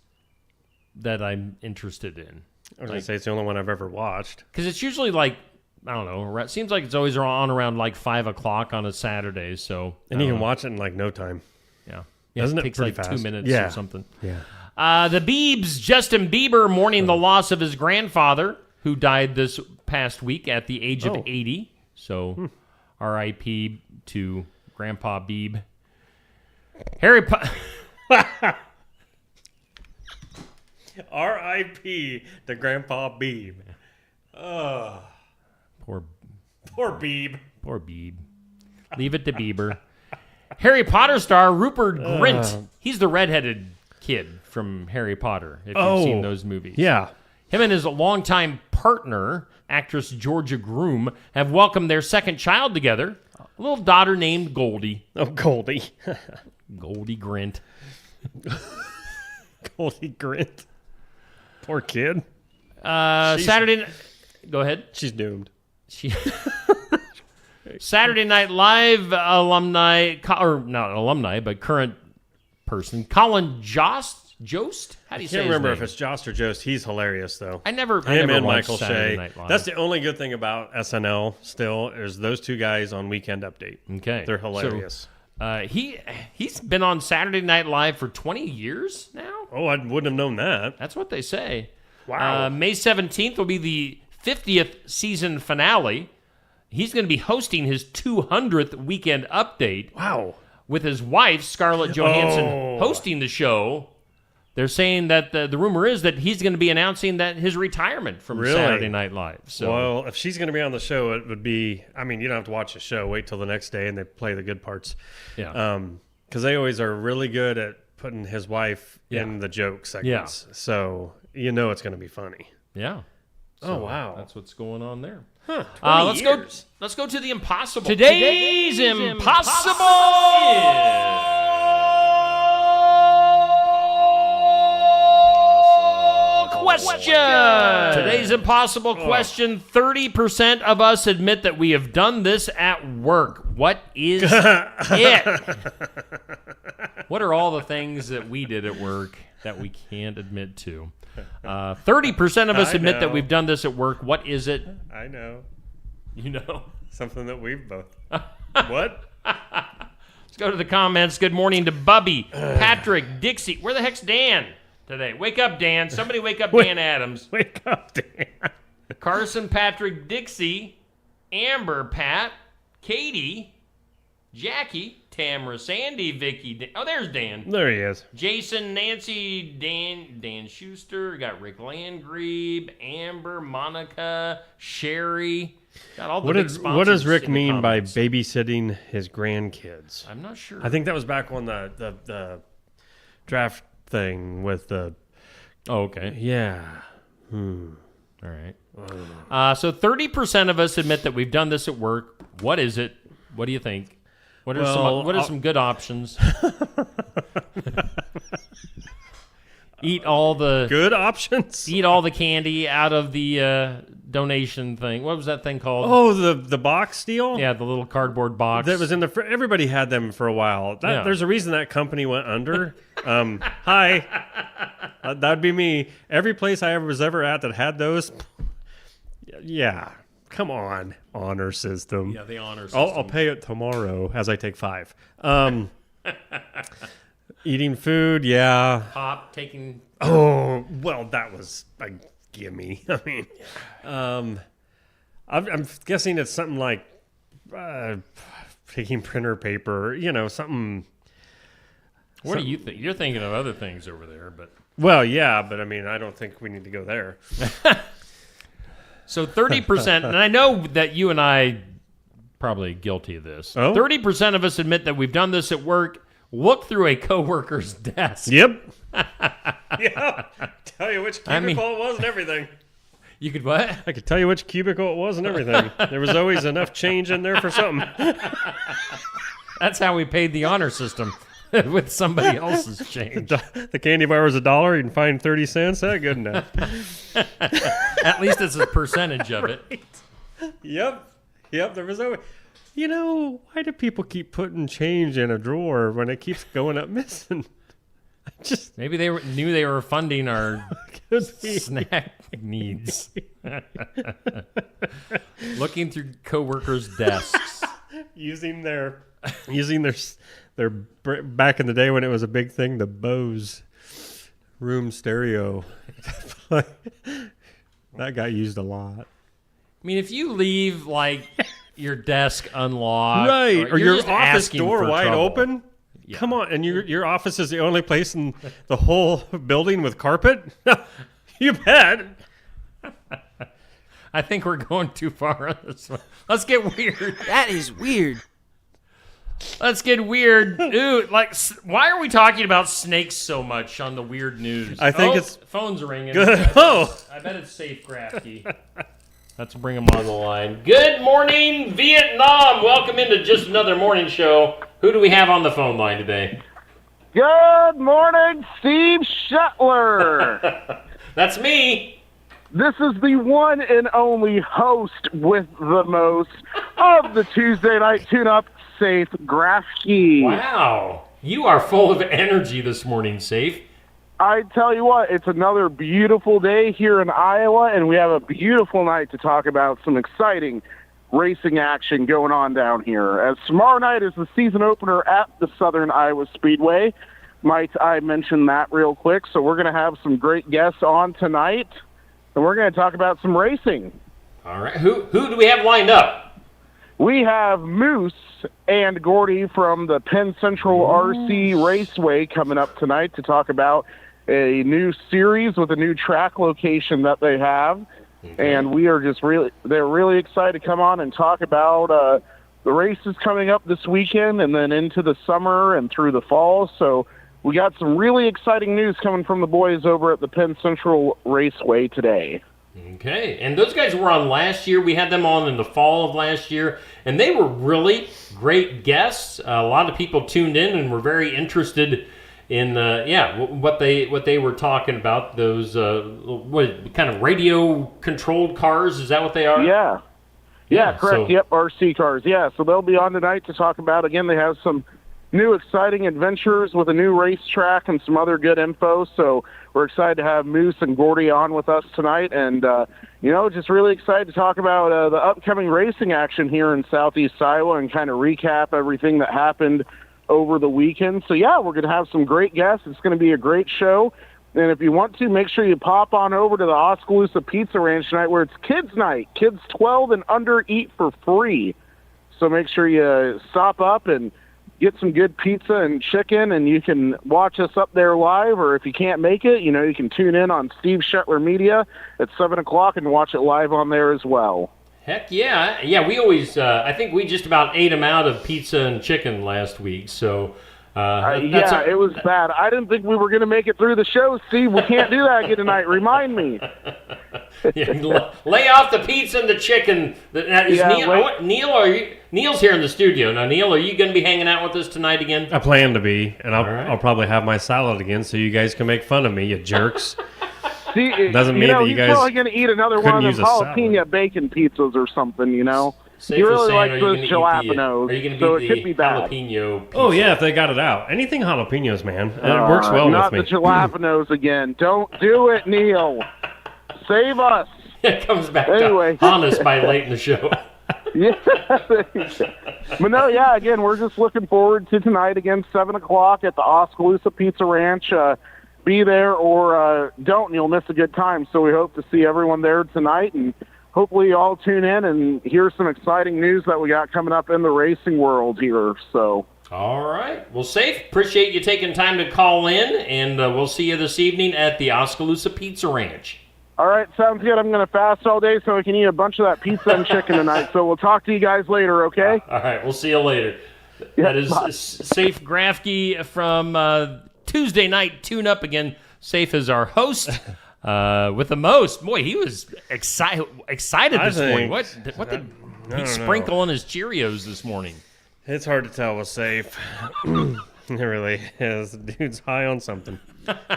that I'm interested in. I was going to say it's the only one I've ever watched. Because it's usually like, I don't know, it seems like it's always on around like 5 o'clock on a Saturday. So And you can watch it in like no time. Yeah. Doesn't it it takes pretty like fast? 2 minutes Yeah. or something. Yeah. The Biebs, Justin Bieber, mourning the loss of his grandfather, who died this past week at the age of 80. So, R.I.P. to Grandpa Bieb. R.I.P. to Grandpa Beeb. Oh. Poor Beeb. Poor Bieb. Leave it to Bieber. Harry Potter star Rupert Grint. He's the redheaded kid from Harry Potter, if you've seen those movies. Yeah. Him and his longtime partner, actress Georgia Groom, have welcomed their second child together, a little daughter named Goldie. Oh, Goldie. Goldie Grint. Goldie Grint. Poor kid. Saturday. Go ahead. She's doomed. Saturday Night Live alumni, or not alumni, but current person, Colin Jost. How do you say his name? I can't remember if it's Jost or Jost. He's hilarious, though. I never and watched Michael Saturday Shea. Night Live. That's the only good thing about SNL still is those two guys on Weekend Update. Okay. They're hilarious. So, he's been on Saturday Night Live for 20 years now? Oh, I wouldn't have known that. That's what they say. Wow. May 17th will be the 50th season finale. He's going to be hosting his 200th Weekend Update. Wow. With his wife, Scarlett Johansson, hosting the show. They're saying that the rumor is that he's going to be announcing that his retirement from Saturday Night Live. So, well, if she's going to be on the show, it would be, I mean, you don't have to watch the show. Wait till the next day and they play the good parts. Yeah. Because they always are really good at putting his wife in the joke segments. Yeah. So you know it's going to be funny. Yeah. So wow. That's what's going on there. Huh, let's go to the impossible. Today's impossible question. Today's impossible question. 30% of us admit that we have done this at work. What is it? What are all the things that we did at work that we can't admit to? 30% of us admit that we've done this at work. What is it? I know. You know? Something that we've both. What? Let's go to the comments. Good morning to Bubby, Patrick, Dixie. Where the heck's Dan? today. Wake up, Dan. Somebody wake up Dan Adams. Wake up, Dan. Carson, Patrick, Dixie, Amber, Pat, Katie, Jackie, Tamara, Sandy, Vicky. Oh, there's Dan. There he is. Jason, Nancy, Dan Schuster. Got Rick Landgrebe, Amber, Monica, Sherry. Got all the big sponsors. What does Rick in the mean by comments. babysitting his grandkids? I'm not sure. I think that was back on the draft thing with the. Oh, okay. Yeah. All right. So 30% of us admit that we've done this at work. What is it? What do you think? What are some good options? Eat all the good options. Eat all the candy out of the donation thing. What was that thing called? Oh, the box deal. Yeah, the little cardboard box that was in the. Everybody had them for a while. There's a reason that company went under. Hi, that'd be me. Every place I was ever at that had those. Yeah, come on, honor system. Yeah, the honor system. I'll pay it tomorrow as I take 5. Eating food, yeah. Pop, taking. Oh, well, that was a gimme. I mean, I'm guessing it's something like taking printer paper, something. What do you think? You're thinking of other things over there, but. Well, yeah, but I mean, I don't think we need to go there. So 30%, and I know that you and I probably guilty of this. 30% of us admit that we've done this at work. Look through a coworker's desk. Yep. Yeah. Tell you which cubicle it was and everything. You could what? I could tell you which cubicle it was and everything. There was always enough change in there for something. That's how we paid the honor system. With somebody else's change. The candy bar was $1. You can find 30 cents. That's good enough. At least it's a percentage of it. Right. Yep. There was always. Why do people keep putting change in a drawer when it keeps going up missing? Maybe they knew they were funding our snack needs. Looking through coworkers' desks, using their back in the day when it was a big thing, the Bose room stereo. That got used a lot. I mean, if you leave your desk unlocked, right, or your office door wide trouble. open. Yeah. Come on, and your office is the only place in the whole building with carpet? You bet. I think we're going too far on this one. Let's get weird. That is weird. Let's get weird. Ooh, why are we talking about snakes so much on the weird news? I think it's phone's ringing. Good. I bet it's safe, Crafty. Let's bring them on the line. Good morning, Vietnam. Welcome into just another morning show. Who do we have on the phone line today? Good morning, Steve Shuttler. That's me. This is the one and only host with the most of the Tuesday Night Tune-Up, Safe Grafke. Wow. You are full of energy this morning, Safe. I tell you what, it's another beautiful day here in Iowa, and we have a beautiful night to talk about some exciting racing action going on down here. As tomorrow night is the season opener at the Southern Iowa Speedway. Might I mention that real quick? So we're going to have some great guests on tonight, and we're going to talk about some racing. All right. Who do we have lined up? We have Moose and Gordy from the Penn Central RC Raceway coming up tonight to talk about a new series with a new track location that they have. Okay. And we are they're really excited to come on and talk about the races coming up this weekend and then into the summer and through the fall. So we got some really exciting news coming from the boys over at the Penn Central Raceway today. Okay, and those guys were on last year. We had them on in the fall of last year, and they were really great guests. A lot of people tuned in and were very interested in what they were talking about. Those what kind of radio controlled cars? Is that what they are? Yeah, correct. Yep, RC cars. Yeah, so they'll be on tonight to talk about. Again, they have some new exciting adventures with a new racetrack and some other good info. So we're excited to have Moose and Gordy on with us tonight, and just really excited to talk about the upcoming racing action here in Southeast Iowa and kind of recap everything that happened over the weekend. So yeah, we're going to have some great guests. It's going to be a great show. And if you want to, make sure you pop on over to the Oskaloosa Pizza Ranch tonight, where it's kids' night. Kids 12 and under eat for free. So make sure you stop up and get some good pizza and chicken, and you can watch us up there live, or if you can't make it, you can tune in on Steve Shetler Media at 7 o'clock and watch it live on there as well. Heck yeah. Yeah, we always, I think we just about ate them out of pizza and chicken last week, so... it was bad. I didn't think we were going to make it through the show, Steve. We can't do that again tonight. Remind me. Lay off the pizza and the chicken. Neil's here in the studio. Now, Neil, are you going to be hanging out with us tonight again? I plan to be, and I'll probably have my salad again so you guys can make fun of me, you jerks. See, doesn't mean that you guys you're probably going to eat another one of those jalapeno bacon pizzas or something, Safe You really saying, like those jalapenos, so it could be bad. Jalapeno pizza? Oh, yeah, if they got it out. Anything jalapenos, man. It works well with me. Not the jalapenos again. Don't do it, Neil. Save us. It comes back to haunt us by late in the show. But no, again, we're just looking forward to tonight again, 7 o'clock at the Oskaloosa Pizza Ranch. Be there or don't, and you'll miss a good time. So we hope to see everyone there tonight, and hopefully you all tune in and hear some exciting news that we got coming up in the racing world here. So. All right. Well, Safe, appreciate you taking time to call in, and we'll see you this evening at the Oskaloosa Pizza Ranch. All right, sounds good. I'm going to fast all day so I can eat a bunch of that pizza and chicken tonight. So we'll talk to you guys later, okay? All right, we'll see you later. That is Safe Grafke from Tuesday Night Tune-Up. Again, Safe is our host. With the most. Boy, he was excited this morning. What did he sprinkle on his Cheerios this morning? It's hard to tell with Safe. It really is. The dude's high on something.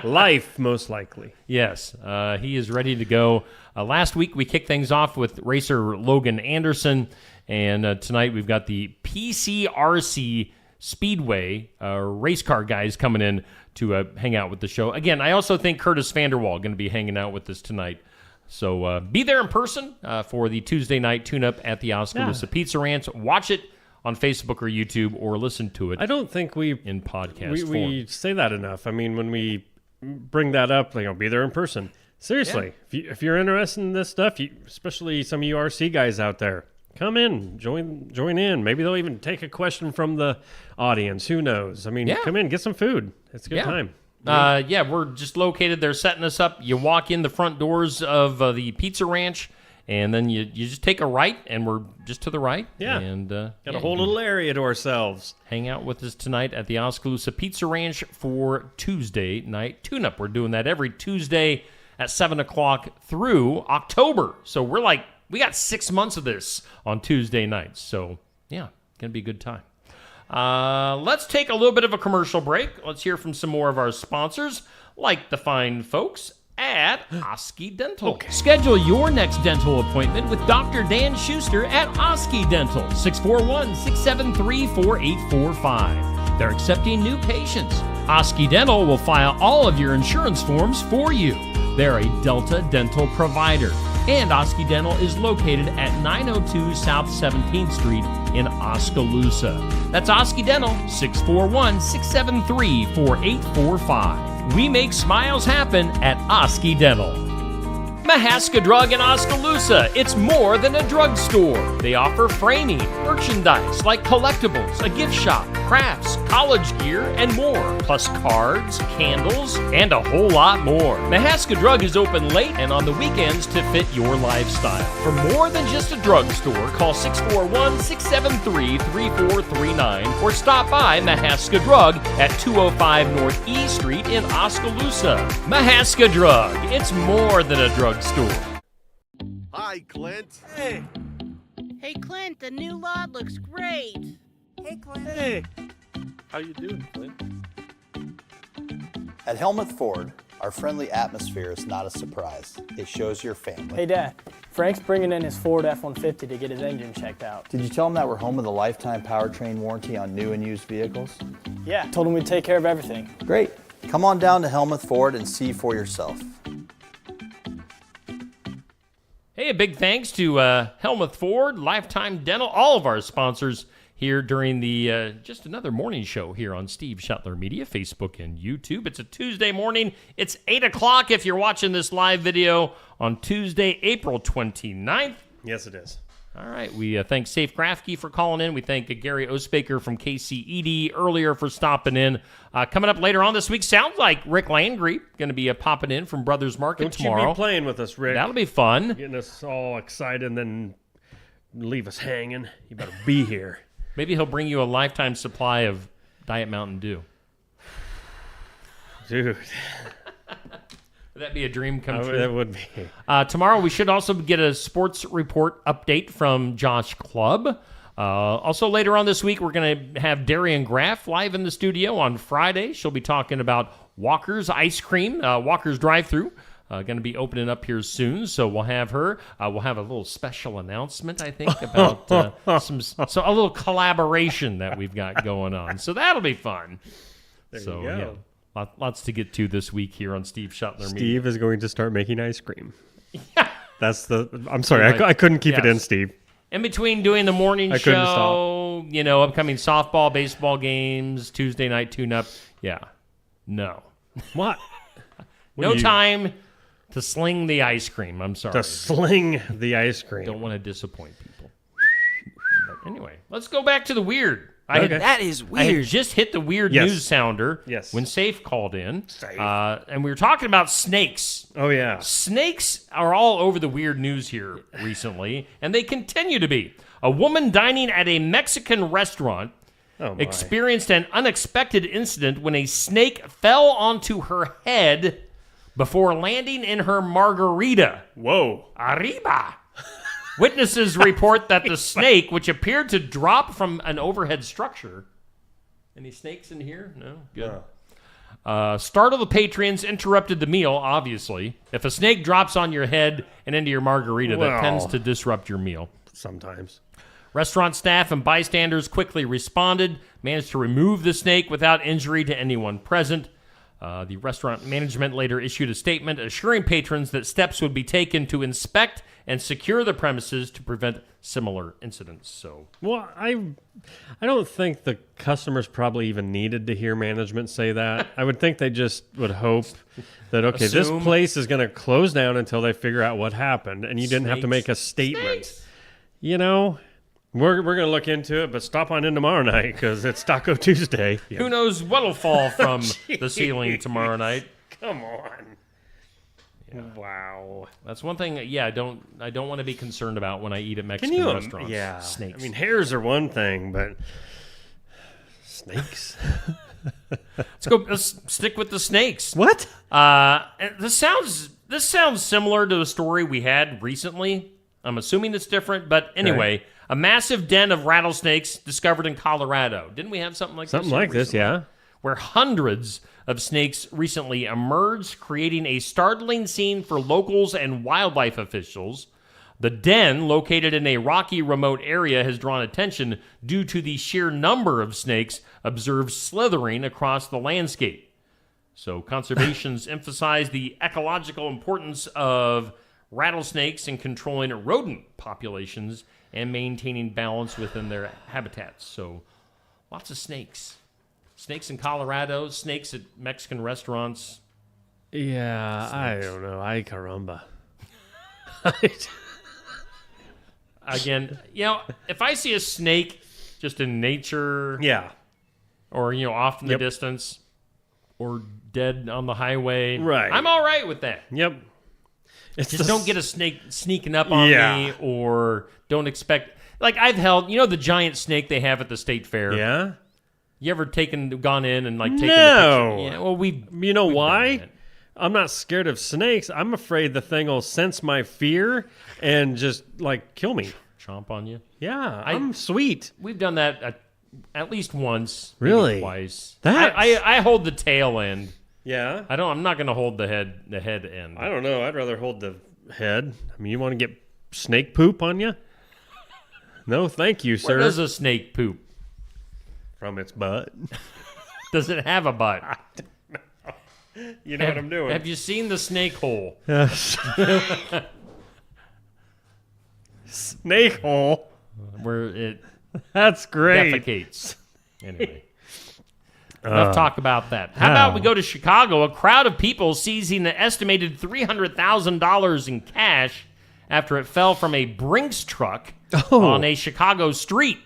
Life, most likely. Yes, he is ready to go. Last week, we kicked things off with racer Logan Anderson, and tonight we've got the PCRC Speedway race car guys coming in to hang out with the show. Again, I also think Curtis Vanderwall going to be hanging out with us tonight. So be there in person for the Tuesday night tune-up at the Oskaloosa Pizza Ranch. Watch it on Facebook or YouTube, or listen to it. I don't think we in podcast form. We say that enough. I mean, when we bring that up, be there in person. Seriously, if you're interested in this stuff, especially some of you RC guys out there, come in, join in. Maybe they'll even take a question from the audience. Who knows? I mean, come in, get some food. It's a good time. We're just located there, setting us up. You walk in the front doors of the Pizza Ranch, and then you just take a right, and we're just to the right. Yeah. And got a whole little area to ourselves. Hang out with us tonight at the Oskaloosa Pizza Ranch for Tuesday night tune-up. We're doing that every Tuesday at 7 o'clock through October. So we got 6 months of this on Tuesday nights. So, going to be a good time. Let's take a little bit of a commercial break. Let's hear from some more of our sponsors, like the fine folks at Osky Dental. Schedule your next dental appointment with Dr. Dan Schuster at Osky Dental, 641-673-4845. They're accepting new patients. Osky Dental will file all of your insurance forms for you. They're a Delta dental provider. And Osky Dental is located at 902 South 17th Street in Oskaloosa. That's Osky Dental, 641-673-4845. We make smiles happen at Osky Dental. Mahaska Drug in Oskaloosa. It's more than a drugstore. They offer framing, merchandise like collectibles, a gift shop, crafts, college gear, and more, plus cards, candles, and a whole lot more. Mahaska Drug is open late and on the weekends to fit your lifestyle. For more than just a drugstore, call 641-673-3439 or stop by Mahaska Drug at 205 North E Street in Oskaloosa. Mahaska Drug. It's more than a drugstore. Hi, Clint. Hey. Hey, Clint, the new lot looks great. Hey, Clint. Hey. How you doing, Clint? At Helmuth Ford, our friendly atmosphere is not a surprise. It shows your family. Hey, Dad. Frank's bringing in his Ford F-150 to get his engine checked out. Did you tell him that we're home with a lifetime powertrain warranty on new and used vehicles? Yeah, told him we'd take care of everything. Great. Come on down to Helmuth Ford and see for yourself. Hey, a big thanks to Helmuth Ford, Lifetime Dental, all of our sponsors here during the just another morning show here on Steve Shetler Media, Facebook and YouTube. It's a Tuesday morning. It's 8 o'clock if you're watching this live video on Tuesday, April 29th. Yes, it is. All right. We thank Safe Grafke for calling in. We thank Gary Osbaker from KCED earlier for stopping in. Coming up later on this week, sounds like Rick Landry going to be popping in from Brothers Market tomorrow. Don't you be playing with us, Rick. That'll be fun. Getting us all excited and then leave us hanging. You better be here. Maybe he'll bring you a lifetime supply of Diet Mountain Dew. Dude. Would that be a dream come true? That would be. Tomorrow we should also get a sports report update from Josh Clubb. Also later on this week, we're going to have Darian Graff live in the studio on Friday. She'll be talking about Walker's Ice Cream, Walker's Drive-Thru. Going to be opening up here soon, so we'll have her. We'll have a little special announcement, I think, about a little collaboration that we've got going on. So that'll be fun. There you go. Yeah, lots to get to this week here on Steve Shetler Media. Steve is going to start making ice cream. I'm sorry, I couldn't keep it in, Steve. In between doing the morning show, upcoming softball, baseball games, Tuesday night tune-up. Yeah. No. What? No time to sling the ice cream. I'm sorry. To sling the ice cream. Don't want to disappoint people. But anyway, let's go back to the weird. That is weird. I had just hit the weird news sounder when Safe called in. And we were talking about snakes. Oh, yeah. Snakes are all over the weird news here recently, and they continue to be. A woman dining at a Mexican restaurant experienced an unexpected incident when a snake fell onto her head before landing in her margarita. Whoa. Arriba. Witnesses report that the snake, which appeared to drop from an overhead structure. Any snakes in here? No? Good. Startled the patrons, interrupted the meal, obviously. If a snake drops on your head and into your margarita, that tends to disrupt your meal. Sometimes. Restaurant staff and bystanders quickly responded, managed to remove the snake without injury to anyone present. The restaurant management later issued a statement assuring patrons that steps would be taken to inspect and secure the premises to prevent similar incidents. So, well, I don't think the customers probably even needed to hear management say that. I would think they just would hope that, this place is going to close down until they figure out what happened, and you didn't have to make a statement. We're going to look into it, but stop on in tomorrow night because it's Taco Tuesday. Who knows what'll fall from the ceiling tomorrow night? Come on. Yeah. Wow. That's one thing, I don't want to be concerned about when I eat at Mexican restaurants. Yeah. Snakes. I mean, hairs are one thing, but snakes? Let's stick with the snakes. What? This sounds similar to a story we had recently. I'm assuming it's different, but anyway, a massive den of rattlesnakes discovered in Colorado. Didn't we have something like this? Something like this, yeah. Where hundreds of snakes recently emerged, creating a startling scene for locals and wildlife officials. The den, located in a rocky, remote area, has drawn attention due to the sheer number of snakes observed slithering across the landscape. So conservations emphasize the ecological importance of rattlesnakes in controlling rodent populations and maintaining balance within their habitats. So lots of snakes. Snakes in Colorado, snakes at Mexican restaurants. Yeah, snakes. I don't know. Ay, caramba. Again, if I see a snake just in nature, or off in the distance, or dead on the highway, I'm all right with that. Yep. Just don't get a snake sneaking up on me, or don't expect. Like I've held, the giant snake they have at the state fair. Yeah. You ever gone in and taken no. the picture? Yeah. Well, you know why? I'm not scared of snakes. I'm afraid the thing will sense my fear and just kill me. Chomp on you? Yeah, I'm sweet. We've done that at least once. Really? Maybe twice. I hold the tail end. Yeah. I'm not going to hold the head end. I don't know. I'd rather hold the head. I mean, you want to get snake poop on you? No, thank you, sir. Where does a snake poop? From its butt. Does it have a butt? I don't know. You know what I'm doing. Have you seen the snake hole? Snake hole? Where it That's great. Defecates. Anyway. Enough talk about that. How about we go to Chicago? A crowd of people seizing an estimated $300,000 in cash after it fell from a Brinks truck on a Chicago street.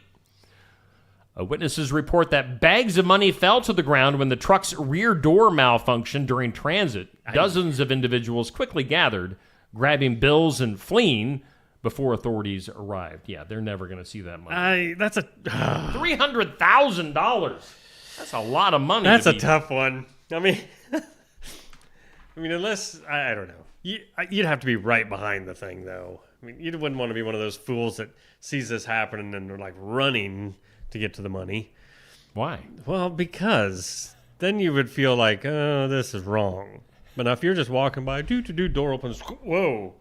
Witnesses report that bags of money fell to the ground when the truck's rear door malfunctioned during transit. Dozens of individuals quickly gathered, grabbing bills and fleeing before authorities arrived. Yeah, they're never going to see that money. That's a $300,000. That's a lot of money. That's a tough one. I mean, unless I don't know, you'd have to be right behind the thing, though. I mean, you wouldn't want to be one of those fools that sees this happen and they're like running to get to the money. Why? Well, because then you would feel like, oh, this is wrong. But now if you're just walking by, door opens, whoa,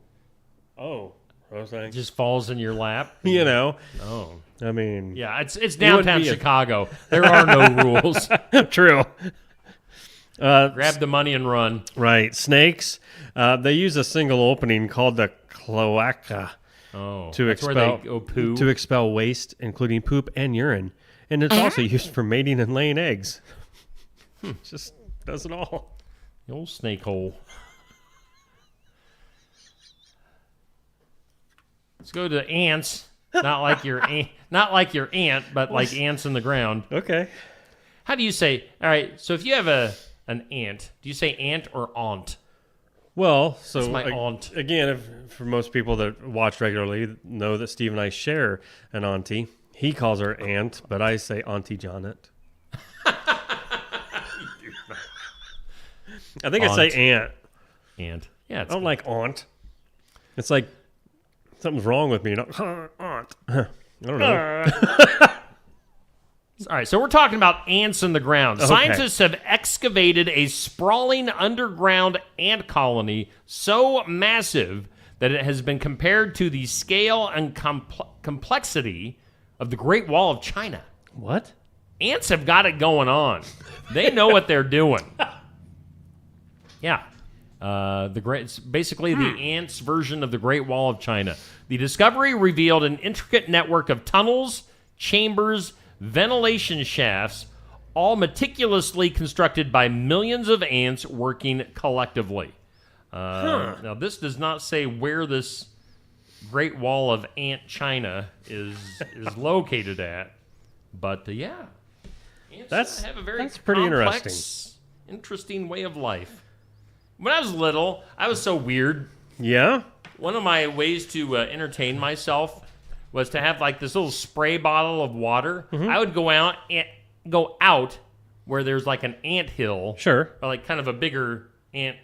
oh, what was I? It just falls in your lap. You know. Oh. I mean, yeah, it's downtown Chicago. There are no rules. True. Grab the money and run. Right. Snakes. They use a single opening called the cloaca to expel waste, including poop and urine, and it's also used for mating and laying eggs. Just does it all. The old snake hole. Let's go to ants. Not like your aunt, but like ants in the ground. Okay. How do you say? All right. So if you have an aunt, do you say aunt or aunt? Well, so that's my aunt. Again, for most people that watch regularly, know that Steve and I share an auntie. He calls her aunt, but I say Auntie Janet. I think I say aunt. Aunt. Yeah. I don't like aunt. It's like something's wrong with me. Aunt. I don't know. All right, so we're talking about ants in the ground. Okay. Scientists have excavated a sprawling underground ant colony so massive that it has been compared to the scale and complexity of the Great Wall of China. What? Ants have got it going on. They know what they're doing. Yeah. It's basically the ants' version of the Great Wall of China. The discovery revealed an intricate network of tunnels, chambers, ventilation shafts, all meticulously constructed by millions of ants working collectively. Now, this does not say where this Great Wall of Ant China is located at, but yeah, ants have a very pretty complex, interesting way of life. When I was little, I was so weird. Yeah? One of my ways to entertain myself was to have like this little spray bottle of water. Mm-hmm. I would go out where there's like an ant hill. Sure. Or like kind of a bigger ant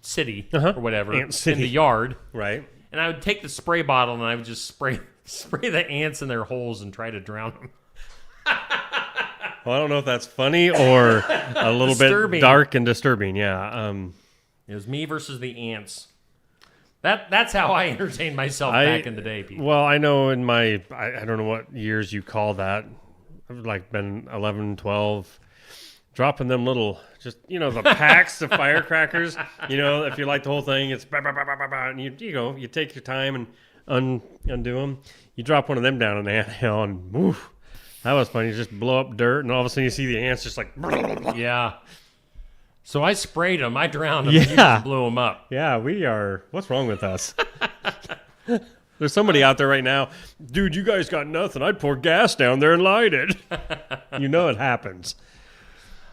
city or whatever. Ant city. In the yard. Right. And I would take the spray bottle and I would just spray the ants in their holes and try to drown them. Well, I don't know if that's funny or a little bit dark and disturbing. Yeah. It was me versus the ants. That's how I entertained myself back in the day, people. Well, I know in my, I don't know what years you call that. I've like been 11, 12, dropping them little, just, the packs of firecrackers. If you like the whole thing, it's bah, bah, bah, bah, bah, bah, and you take your time and undo them. You drop one of them down an anthill and woof. That was funny. You just blow up dirt and all of a sudden you see the ants just like. Yeah. So I sprayed them. I drowned them. Yeah. You just blew them up. Yeah, we are. What's wrong with us? There's somebody out there right now. Dude, you guys got nothing. I'd pour gas down there and light it. It happens.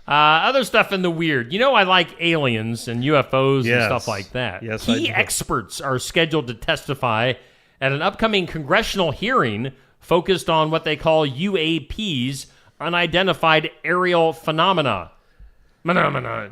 Other stuff in the weird. I like aliens and UFOs and stuff like that. Yes, Key experts are scheduled to testify at an upcoming congressional hearing focused on what they call UAPs, unidentified aerial phenomena. Phenomena.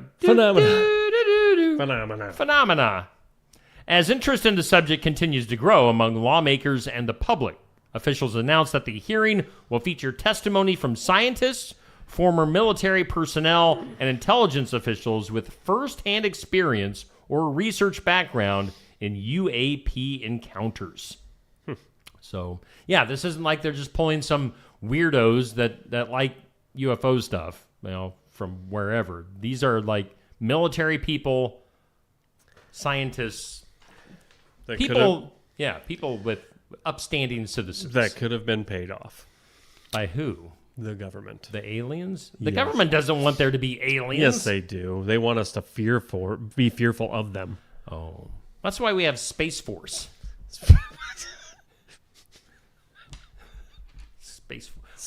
As interest in the subject continues to grow among lawmakers and the public, officials announced that the hearing will feature testimony from scientists, former military personnel, and intelligence officials with first-hand experience or research background in UAP encounters. So, yeah, this isn't like they're just pulling some weirdos that like UFO stuff, from wherever. These are like military people, scientists, people with upstanding citizens. That could have been paid off. By who? The government. The aliens? The Yes. government doesn't want there to be aliens. Yes, they do. They want us to be fearful of them. Oh. That's why we have Space Force.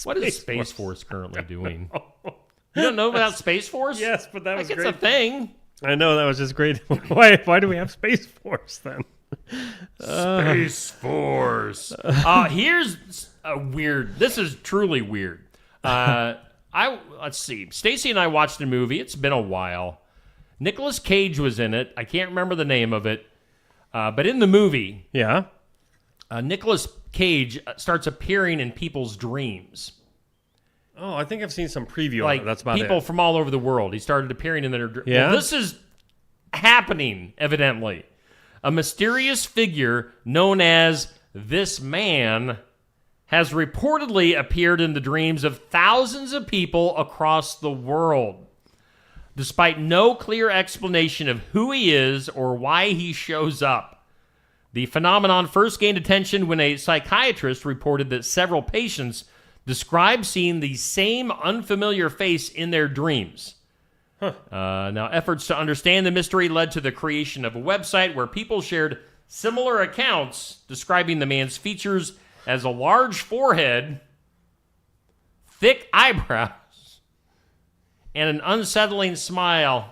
What is Space Force currently doing? You don't know about Space Force? Yes, but that was like great. It's a thing. I know, that was just great. Why do we have Space Force then? Space Force. Here's a weird. This is truly weird. Let's see. Stacy and I watched a movie. It's been a while. Nicolas Cage was in it. I can't remember the name of it. But in the movie, Nicolas Cage starts appearing in people's dreams. Oh, I think I've seen some preview Like of it. That's about people it. from all over the world. He started appearing in their dreams. Yeah? Well, this is happening, evidently. A mysterious figure known as This Man has reportedly appeared in the dreams of thousands of people across the world. Despite no clear explanation of who he is or why he shows up. The phenomenon first gained attention when a psychiatrist reported that several patients described seeing the same unfamiliar face in their dreams. Now, efforts to understand the mystery led to the creation of a website where people shared similar accounts describing the man's features as a large forehead, thick eyebrows, and an unsettling smile.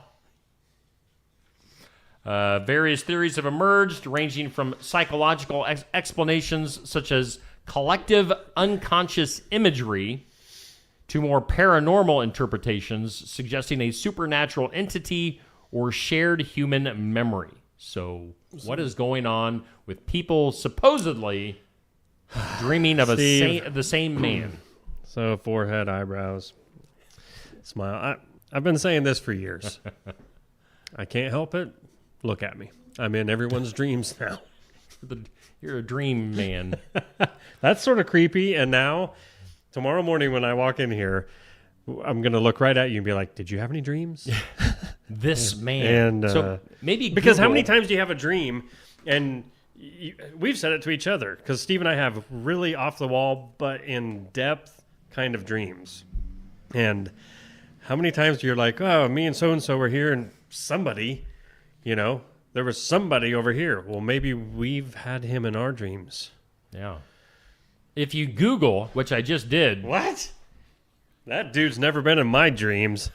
Various theories have emerged, ranging from psychological explanations such as collective unconscious imagery to more paranormal interpretations suggesting a supernatural entity or shared human memory. So, what is going on with people supposedly dreaming of the same man? So, forehead, eyebrows, smile. I've been saying this for years. I can't help it. Look at me. I'm in everyone's dreams now. You're a dream man. That's sort of creepy. And now, tomorrow morning when I walk in here, I'm going to look right at you and be like, did you have any dreams? This man. And so maybe because how Google- many times do you have a dream? And we've said it to each other because Steve and I have really off the wall, but in depth kind of dreams. And how many times you're like, oh, me and so were here and somebody, there was somebody over here. Well, maybe we've had him in our dreams. Yeah. If you Google, which I just did. What? That dude's never been in my dreams.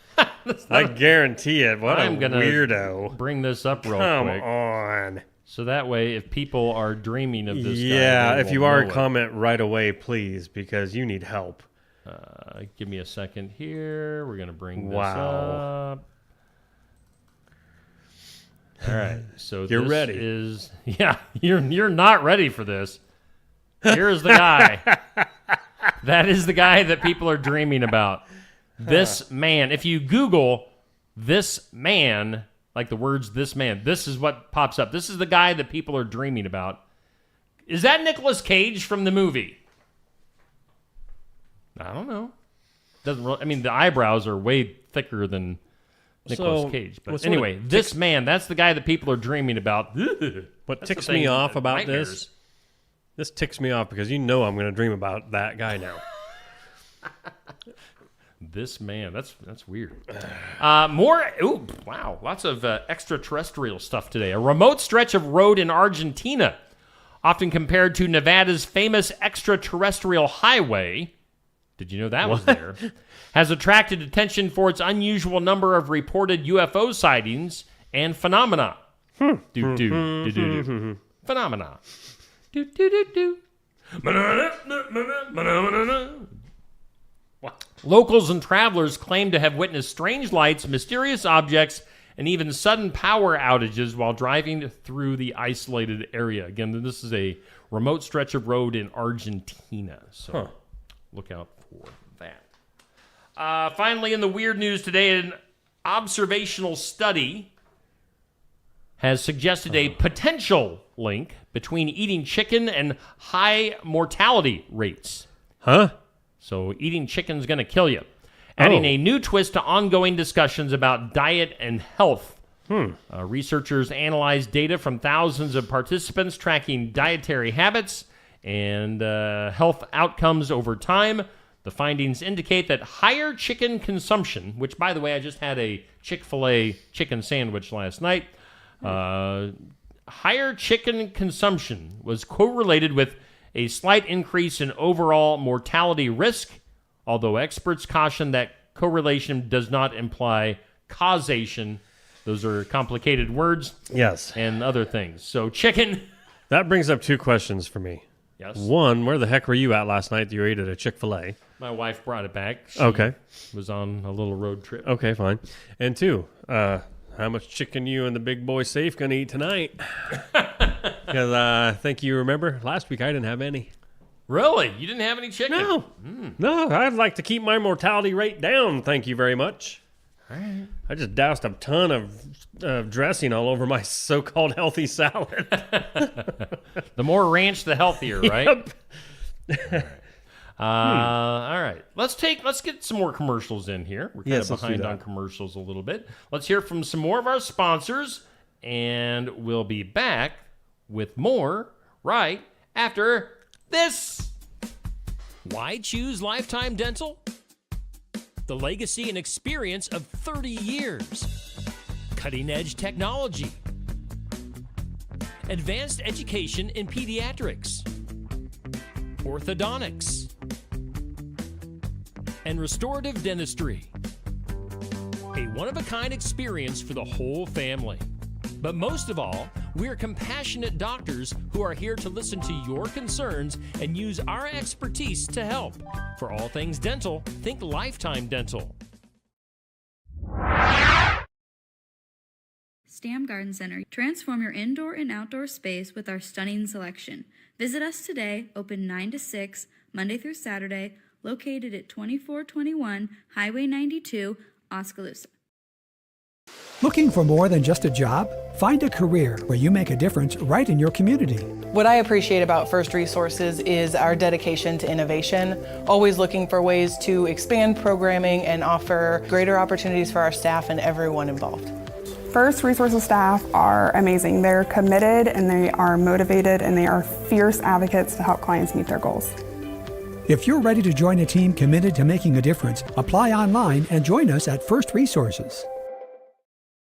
I guarantee it. What I'm a gonna weirdo. Bring this up real Come quick. on. So that way, if people are dreaming of this guy, Yeah, they if will you are, know it. comment right away, please, because you need help. Give me a second here. We're going to bring this Wow. up. All right. So You're this ready. is you're not ready for this. Here's the guy. That is the guy that people are dreaming about. This man. If you Google this man, like the words this man, this is what pops up. This is the guy that people are dreaming about. Is that Nicolas Cage from the movie? I don't know. Doesn't really, I mean, the eyebrows are way thicker than Nicolas Cage. But anyway, this man, that's the guy that people are dreaming about. What That's ticks the me thing, off about nightmares. this ticks me off because I'm going to dream about that guy now. This man, that's weird. More, wow, lots of extraterrestrial stuff today. A remote stretch of road in Argentina, often compared to Nevada's famous extraterrestrial highway, did you know that was there, has attracted attention for its unusual number of reported UFO sightings and phenomena. Phenomena. Locals and travelers claim to have witnessed strange lights, mysterious objects, and even sudden power outages while driving through the isolated area. Again, this is a remote stretch of road in Argentina, so look out for that. Finally, in the weird news today, an observational study has suggested a potential link between eating chicken and high mortality rates. So eating chicken's going to kill you. Adding a new twist to ongoing discussions about diet and health. Researchers analyzed data from thousands of participants tracking dietary habits and health outcomes over time. The findings indicate that higher chicken consumption, which, by the way, I just had a Chick-fil-A chicken sandwich last night. Higher chicken consumption was correlated with a slight increase in overall mortality risk, although experts caution that correlation does not imply causation. Those are complicated words. Yes. And other things. So chicken. That brings up two questions for me. Yes. One, where the heck were you at last night that you ate at a Chick-fil-A? My wife brought it back. She Okay. was on a little road trip. Okay, fine. And two, how much chicken you and the big boy safe going to eat tonight? Because I think you remember last week I didn't have any. Really? You didn't have any chicken? No. No, I'd like to keep my mortality rate down, thank you very much. All right. I just doused a ton of dressing all over my so-called healthy salad. The more ranch, the healthier, right? Yep. All right. Let's get some more commercials in here. We're kind Yes, of let's do behind that. on commercials a little bit. Let's hear from some more of our sponsors, and we'll be back with more right after this. Why choose Lifetime Dental? The legacy and experience of 30 years. Cutting-edge technology. Advanced education in pediatrics. Orthodontics. And restorative dentistry. A one-of-a-kind experience for the whole family. But most of all, we're compassionate doctors who are here to listen to your concerns and use our expertise to help. For all things dental, think Lifetime Dental. Stam Garden Center. Transform your indoor and outdoor space with our stunning selection. Visit us today, open 9 to 6, Monday through Saturday, located at 2421 Highway 92, Oskaloosa. Looking for more than just a job? Find a career where you make a difference right in your community. What I appreciate about First Resources is our dedication to innovation, always looking for ways to expand programming and offer greater opportunities for our staff and everyone involved. First Resources staff are amazing. They're committed and they are motivated and they are fierce advocates to help clients meet their goals. If you're ready to join a team committed to making a difference, apply online and join us at First Resources.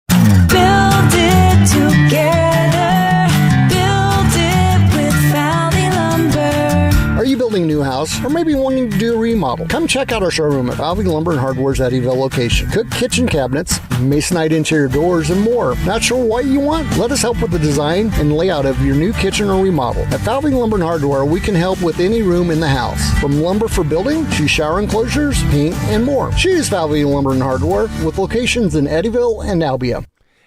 Build it together. Build it with Valley Lumber. Are you building a new house or maybe wanting to do a remodel? Come check out our showroom at Valley Lumber and Hardware's Eddyville location. Cook kitchen cabinets, masonite interior doors, and more. Not sure what you want? Let us help with the design and layout of your new kitchen or remodel. At Valley Lumber and Hardware, we can help with any room in the house. From lumber for building to shower enclosures, paint, and more. Choose Valley Lumber and Hardware with locations in Eddyville and Albia.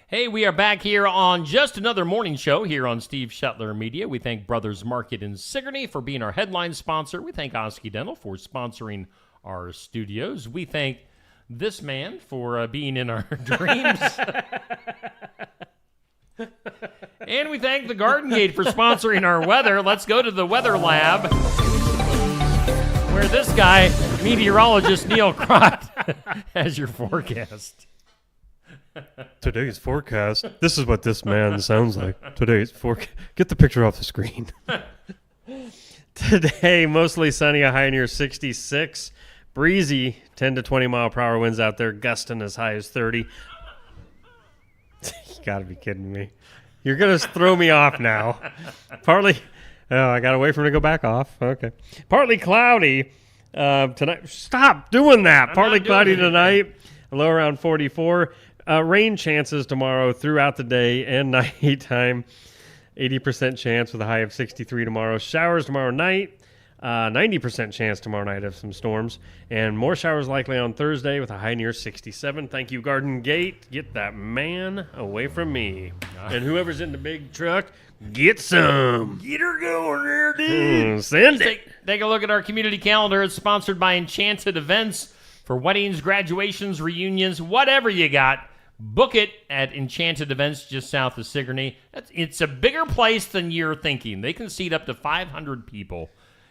Hey, we are back here on just another morning show here on Steve Shetler Media. We thank Brothers Market in Sigourney for being our headline sponsor. We thank Osky Dental for sponsoring our studios. We thank this man for being in our dreams. And we thank the Garden Gate for sponsoring our weather. Let's go to the weather lab, where this guy, meteorologist Neil Crott, has your forecast. Today's forecast. This is what this man sounds like. Today's forecast. Get the picture off the screen. Today, mostly sunny, a high near 66. Breezy, 10 to 20 mile per hour winds out there, gusting as high as 30. You gotta be kidding me. You're gonna throw me off now. Partly, I gotta wait for him to go back off. Okay. Partly cloudy tonight. Stop doing that. Partly cloudy tonight. A low around 44. Rain chances tomorrow throughout the day and nighttime. 80% chance with a high of 63 tomorrow. Showers tomorrow night. 90% chance tomorrow night of some storms. And more showers likely on Thursday with a high near 67. Thank you, Garden Gate. Get that man away from me. And whoever's in the big truck, get some. Get her going there, dude. Send it. Take a look at our community calendar. It's sponsored by Enchanted Events for weddings, graduations, reunions, whatever you got. Book it at Enchanted Events just south of Sigourney. It's a bigger place than you're thinking. They can seat up to 500 people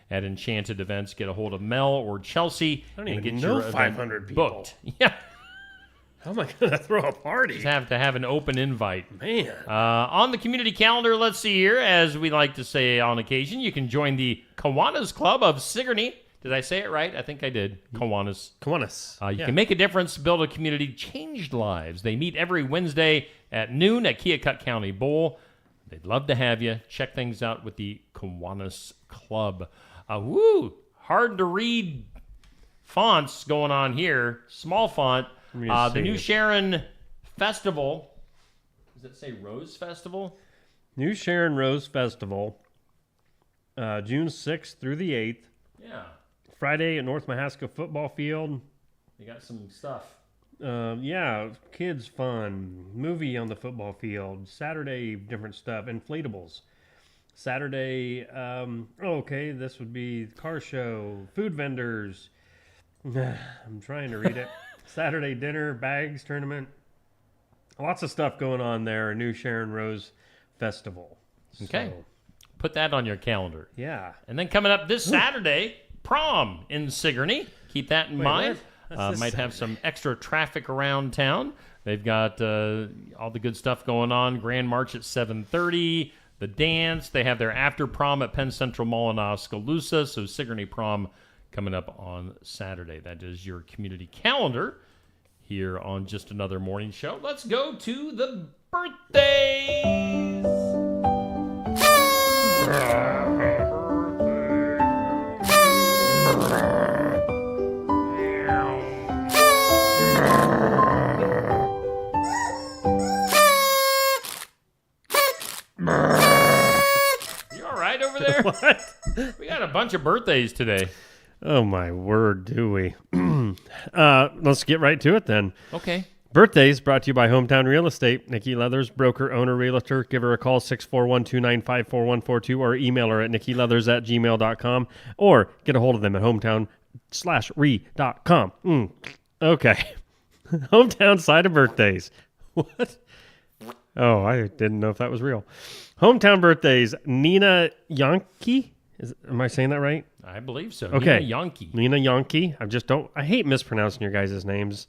at Enchanted Events. Get a hold of Mel or Chelsea I don't and even get know your 500 people. booked. Yeah. How am I going to throw a party? Just have to have an open invite. Man. On the community calendar, let's see here, as we like to say on occasion, you can join the Kiwanis Club of Sigourney. Did I say it right? I think I did. Kiwanis. Kiwanis. You can make a difference, build a community, change lives. They meet every Wednesday at noon at Keokuk County Bowl. They'd love to have you. Check things out with the Kiwanis Club. Hard to read fonts going on here. Small font. The New Sharon Festival. Does it say Rose Festival? New Sharon Rose Festival. June 6th through the 8th. Yeah. Friday at North Mahaska Football Field. They got some stuff. Kids fun. Movie on the football field. Saturday, different stuff. Inflatables. Saturday, this would be car show. Food vendors. I'm trying to read it. Saturday dinner, bags tournament. Lots of stuff going on there. New Sharon Rose Festival. Okay. Put that on your calendar. Yeah. And then coming up this Saturday, prom in Sigourney. Keep that in mind. Might have some extra traffic around town. They've got all the good stuff going on. Grand March at 7:30. The dance. They have their after prom at Penn Central Mall in Oskaloosa. So Sigourney prom coming up on Saturday. That is your community calendar here on Just Another Morning Show. Let's go to the birthdays. You all right over there? What? We got a bunch of birthdays today. Oh, my word, do we? Let's get right to it then. Okay. Birthdays brought to you by Hometown Real Estate. Nikki Leathers, broker, owner, realtor. Give her a call, 641-295-4142, or email her at nikkileathers@gmail.com, or get a hold of them at hometown/re.com. Okay. Hometown side of birthdays. What? Oh, I didn't know if that was real. Hometown birthdays. Nina Yankee. Am I saying that right? I believe so. Okay. Nina Yankee. Nina Yankee. I hate mispronouncing your guys' names.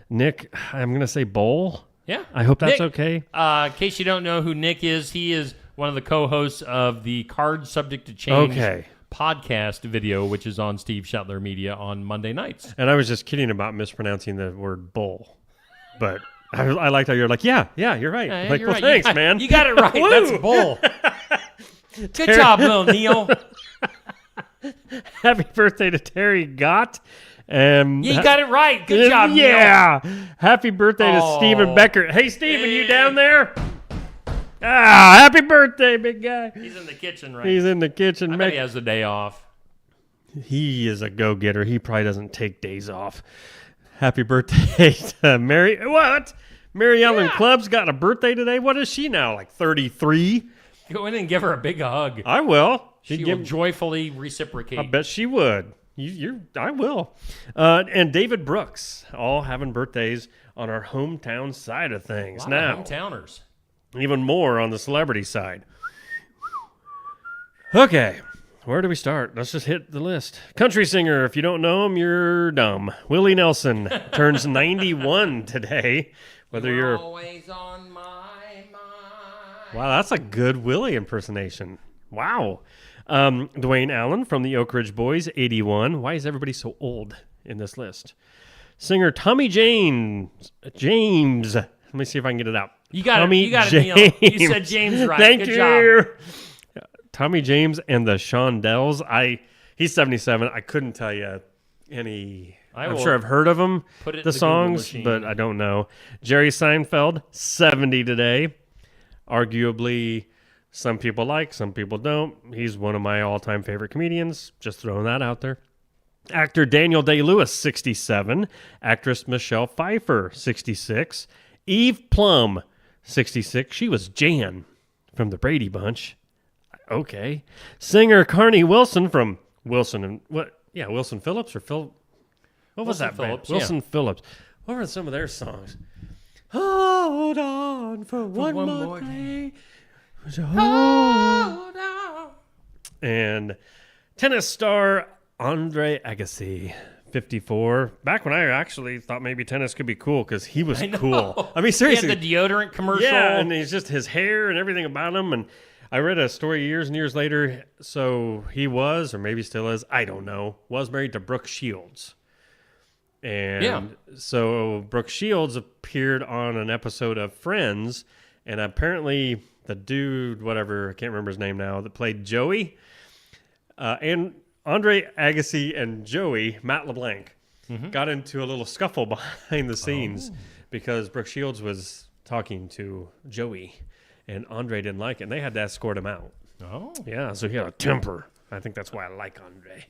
Nick, I'm going to say Bowl. Yeah. I hope that's Nick, okay. In case you don't know who Nick is, he is one of the co-hosts of the Card Subject to Change podcast video, which is on Steve Shetler Media on Monday nights. And I was just kidding about mispronouncing the word bull. But I liked how you're like, yeah, you're right. Yeah, like, you're well, right. thanks, man. You got it right. That's bull. Good job, Lil Neil. Happy birthday to Terry Gott. You got it right. Good job, Neil. Yeah. Happy birthday to Stephen Becker. Hey, Stephen, you down there? Happy birthday, big guy. He's in the kitchen right He's in the kitchen. I bet he has the day off. He is a go-getter. He probably doesn't take days off. Happy birthday to Mary. What? Mary Ellen Club's got a birthday today? What is she now, like 33? Go in and give her a big hug. I will. She will joyfully reciprocate. I bet she would. I will. And David Brooks, all having birthdays on our hometown side of things. A lot now, of hometowners. Even more on the celebrity side. Okay, where do we start? Let's just hit the list. Country singer, if you don't know him, you're dumb. Willie Nelson turns 91 today. Whether you're always on my mind. Wow, that's a good Willie impersonation. Wow. Dwayne Allen from the Oak Ridge Boys, 81. Why is everybody so old in this list? Singer Tommy James. Let me see if I can get it out. You got it, Neil. You said James right. Thank Good you. job. Tommy James and the Shondells. He's 77. I couldn't tell you any. I'm sure I've heard of him, the songs, but I don't know. Jerry Seinfeld, 70 today. Arguably, some people like, some people don't. He's one of my all-time favorite comedians. Just throwing that out there. Actor Daniel Day-Lewis, 67. Actress Michelle Pfeiffer, 66. Eve Plum, 66. She was Jan from the Brady Bunch. Okay. Singer Carney Wilson from Wilson and what? Yeah, Wilson Phillips or Phil. What was that band? Wilson Phillips. What were some of their songs? Hold on for one more day. Hold on. And tennis star Andre Agassi, 54. Back when I actually thought maybe tennis could be cool because he was I know. cool. I mean, seriously. He had the deodorant commercial. Yeah, and he's just his hair and everything about him. And I read a story years and years later. So he was, or maybe still is, I don't know, was married to Brooke Shields. And so Brooke Shields appeared on an episode of Friends. And apparently the dude, whatever, I can't remember his name now, that played Joey, and Andre Agassi and Joey, Matt LeBlanc, got into a little scuffle behind the scenes because Brooke Shields was talking to Joey, and Andre didn't like it, and they had to escort him out. Oh. Yeah, so he had a temper. I think that's why I like Andre.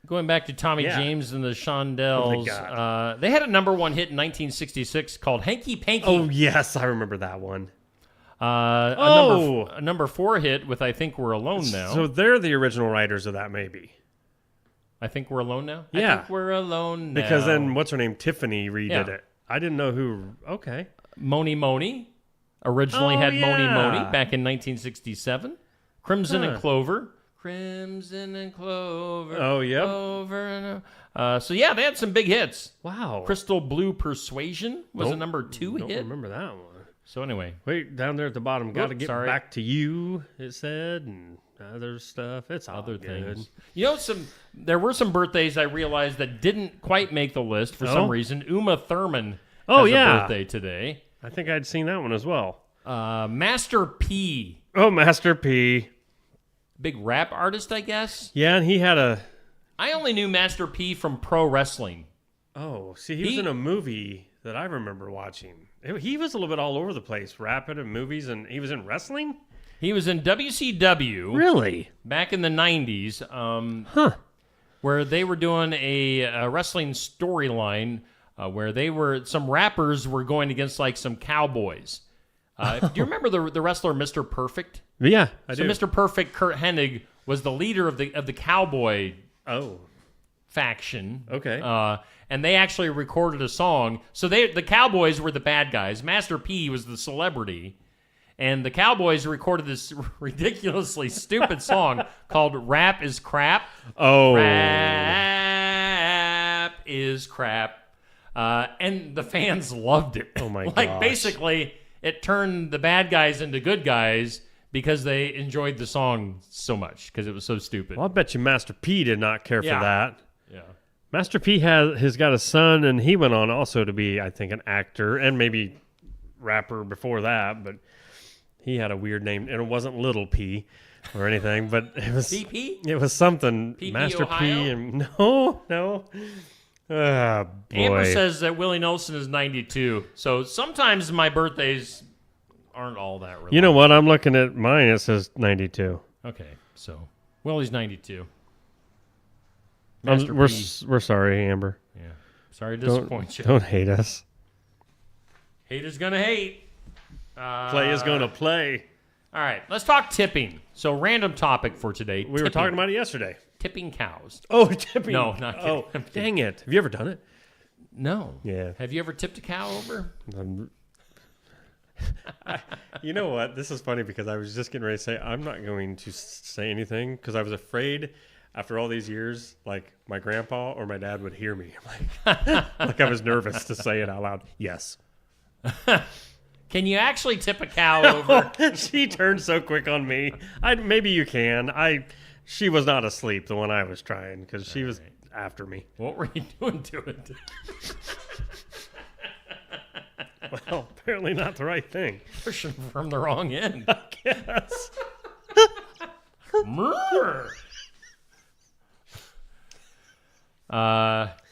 Going back to Tommy James and the Shondells, they had a number one hit in 1966 called Hanky Panky. Oh, yes, I remember that one. A number 4 hit with I Think We're Alone Now. So they're the original writers of that, maybe. I Think We're Alone Now? Yeah. I Think We're Alone Now. Because then, what's her name? Tiffany redid it. I didn't know who. Okay. Moni Moni originally had Moni Moni back in 1967. Crimson and Clover. Crimson and Clover. Oh, yep. Over and over. So, yeah, they had some big hits. Wow. Crystal Blue Persuasion was a number 2 hit. I don't remember that one. So, anyway. Wait, down there at the bottom. Got to get sorry. back to you, it said, and other stuff. It's all other good. things. You know, there were some birthdays I realized that didn't quite make the list for some reason. Uma Thurman has a birthday today. I think I'd seen that one as well. Master P. Oh, Master P. Big rap artist, I guess. Yeah, and he had a... I only knew Master P from pro wrestling. Oh, see, he was in a movie that I remember watching. He was a little bit all over the place, rapping in movies, and he was in wrestling? He was in WCW. Really? Back in the 90s. Where they were doing a wrestling storyline where some rappers were going against like some cowboys. Do you remember the wrestler Mr. Perfect? Yeah, I do. So Mr. Perfect, Kurt Hennig, was the leader of the cowboy faction. Okay. And they actually recorded a song. So the Cowboys were the bad guys. Master P was the celebrity. And the Cowboys recorded this ridiculously stupid song called Rap is Crap. Oh. Rap is crap. And the fans loved it. Oh, my Like, gosh. basically, it turned the bad guys into good guys because they enjoyed the song so much because it was so stupid. Well, I bet you Master P did not care for that. Yeah. Master P has got a son, and he went on also to be, I think, an actor and maybe rapper before that, but he had a weird name, and it wasn't Little P or anything, but it was PP? It was something. PP Master Ohio? P and no. Ah, boy. Amber says that Willie Nelson is 92, so sometimes my birthdays aren't all that related. You know what? I'm looking at mine. It says 92. Okay, so Willie's 92. We're sorry, Amber. Yeah. Sorry to disappoint you. Don't hate us. Haters gonna hate. Play is gonna play. All right, let's talk tipping. So, random topic for today. We were talking about it yesterday. Tipping cows. Oh, tipping. No, not kidding. Oh, dang it. Have you ever done it? No. Yeah. Have you ever tipped a cow over? You know what? This is funny because I was just getting ready to say I'm not going to say anything because I was afraid after all these years, like my grandpa or my dad would hear me. Like I was nervous to say it out loud. Yes. Can you actually tip a cow over? She turned so quick on me. Maybe you can. She was not asleep the one I was trying because she was after me. What were you doing to it? Well, apparently not the right thing. Pushing from the wrong end. I guess.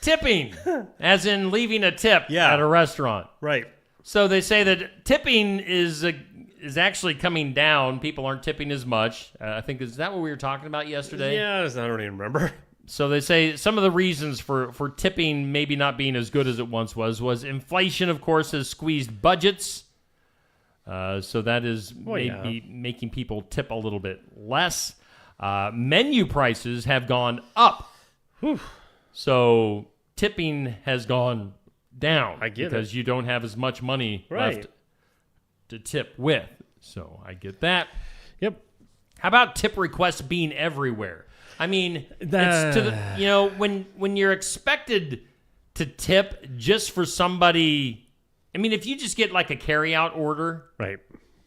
Tipping, as in leaving a tip at a restaurant. Right. So they say that tipping is actually coming down. People aren't tipping as much. I think, is that what we were talking about yesterday? Yeah, I don't even remember. So they say some of the reasons for tipping maybe not being as good as it once was inflation, of course, has squeezed budgets. So that is maybe making people tip a little bit less. Menu prices have gone up. Whew. So tipping has gone down. I get because it. you don't have as much money left to tip with. So I get that. Yep. How about tip requests being everywhere? I mean, it's to the, when you're expected to tip just for somebody. I mean, if you just get like a carry-out order, right,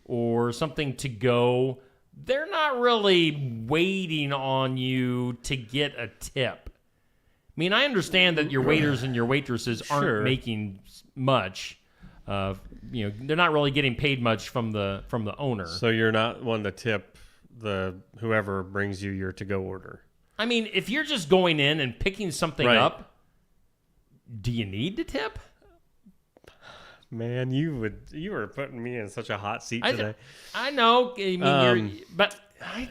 or something to go, they're not really waiting on you to get a tip. I mean, I understand that your waiters and your waitresses aren't making much. They're not really getting paid much from the owner. So you're not one to tip the whoever brings you your to-go order. I mean, if you're just going in and picking something up, do you need to tip? Man, you were putting me in such a hot seat today. I know. I mean, but I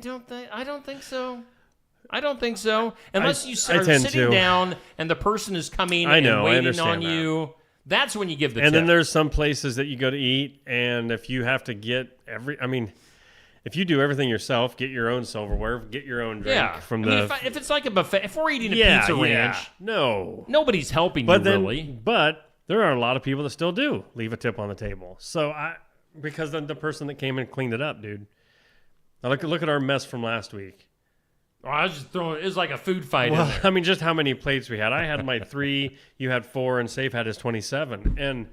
don't think so. I don't think so. Unless you are sitting down and the person is coming and waiting on you. That's when you give the tip. And then there's some places that you go to eat, and if you have to get if you do everything yourself, get your own silverware, get your own drink if it's like a buffet, if we're eating a pizza ranch, nobody's helping you really. But there are a lot of people that still do leave a tip on the table. So because then the person that came and cleaned it up, dude. Now look at our mess from last week. Oh, I was just throwing. It was like a food fight. Well, in there. I mean, just how many plates we had. I had my 3, you had 4, and Safe had his 27, and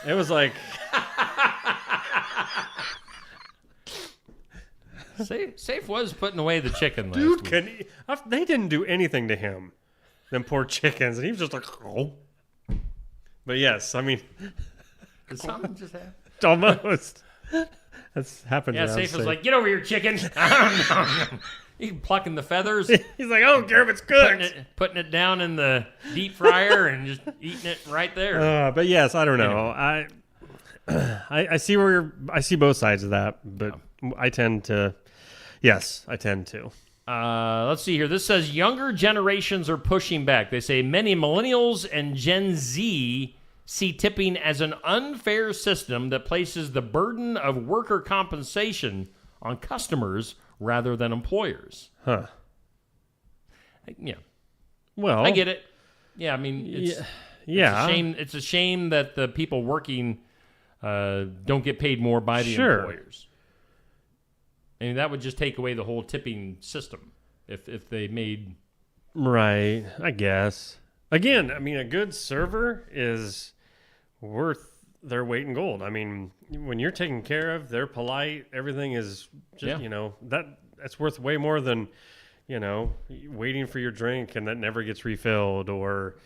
it was like. Safe was putting away the chicken last week. They didn't do anything to him, them poor chickens, and he was just like, oh. But yes, I mean, did something just happen? Almost. That's happened. Yeah, Safe was like, "Get over here, chicken!" He's plucking the feathers. He's like, "I don't care if it's cooked." Putting it down in the deep fryer and just eating it right there. But yes, I don't know. Anyway. I see I see both sides of that, but I tend to. Yes, I tend to. Let's see here. This says younger generations are pushing back. They say many millennials and Gen Z see tipping as an unfair system that places the burden of worker compensation on customers rather than employers. Huh. Yeah. Well, I get it. Yeah, I mean, it's a shame. It's a shame that the people working don't get paid more by the employers. I mean, that would just take away the whole tipping system if they made... Right, I guess. Again, I mean, a good server is worth their weight in gold. I mean, when you're taken care of, they're polite, everything is just, that's worth way more than, waiting for your drink and that never gets refilled, or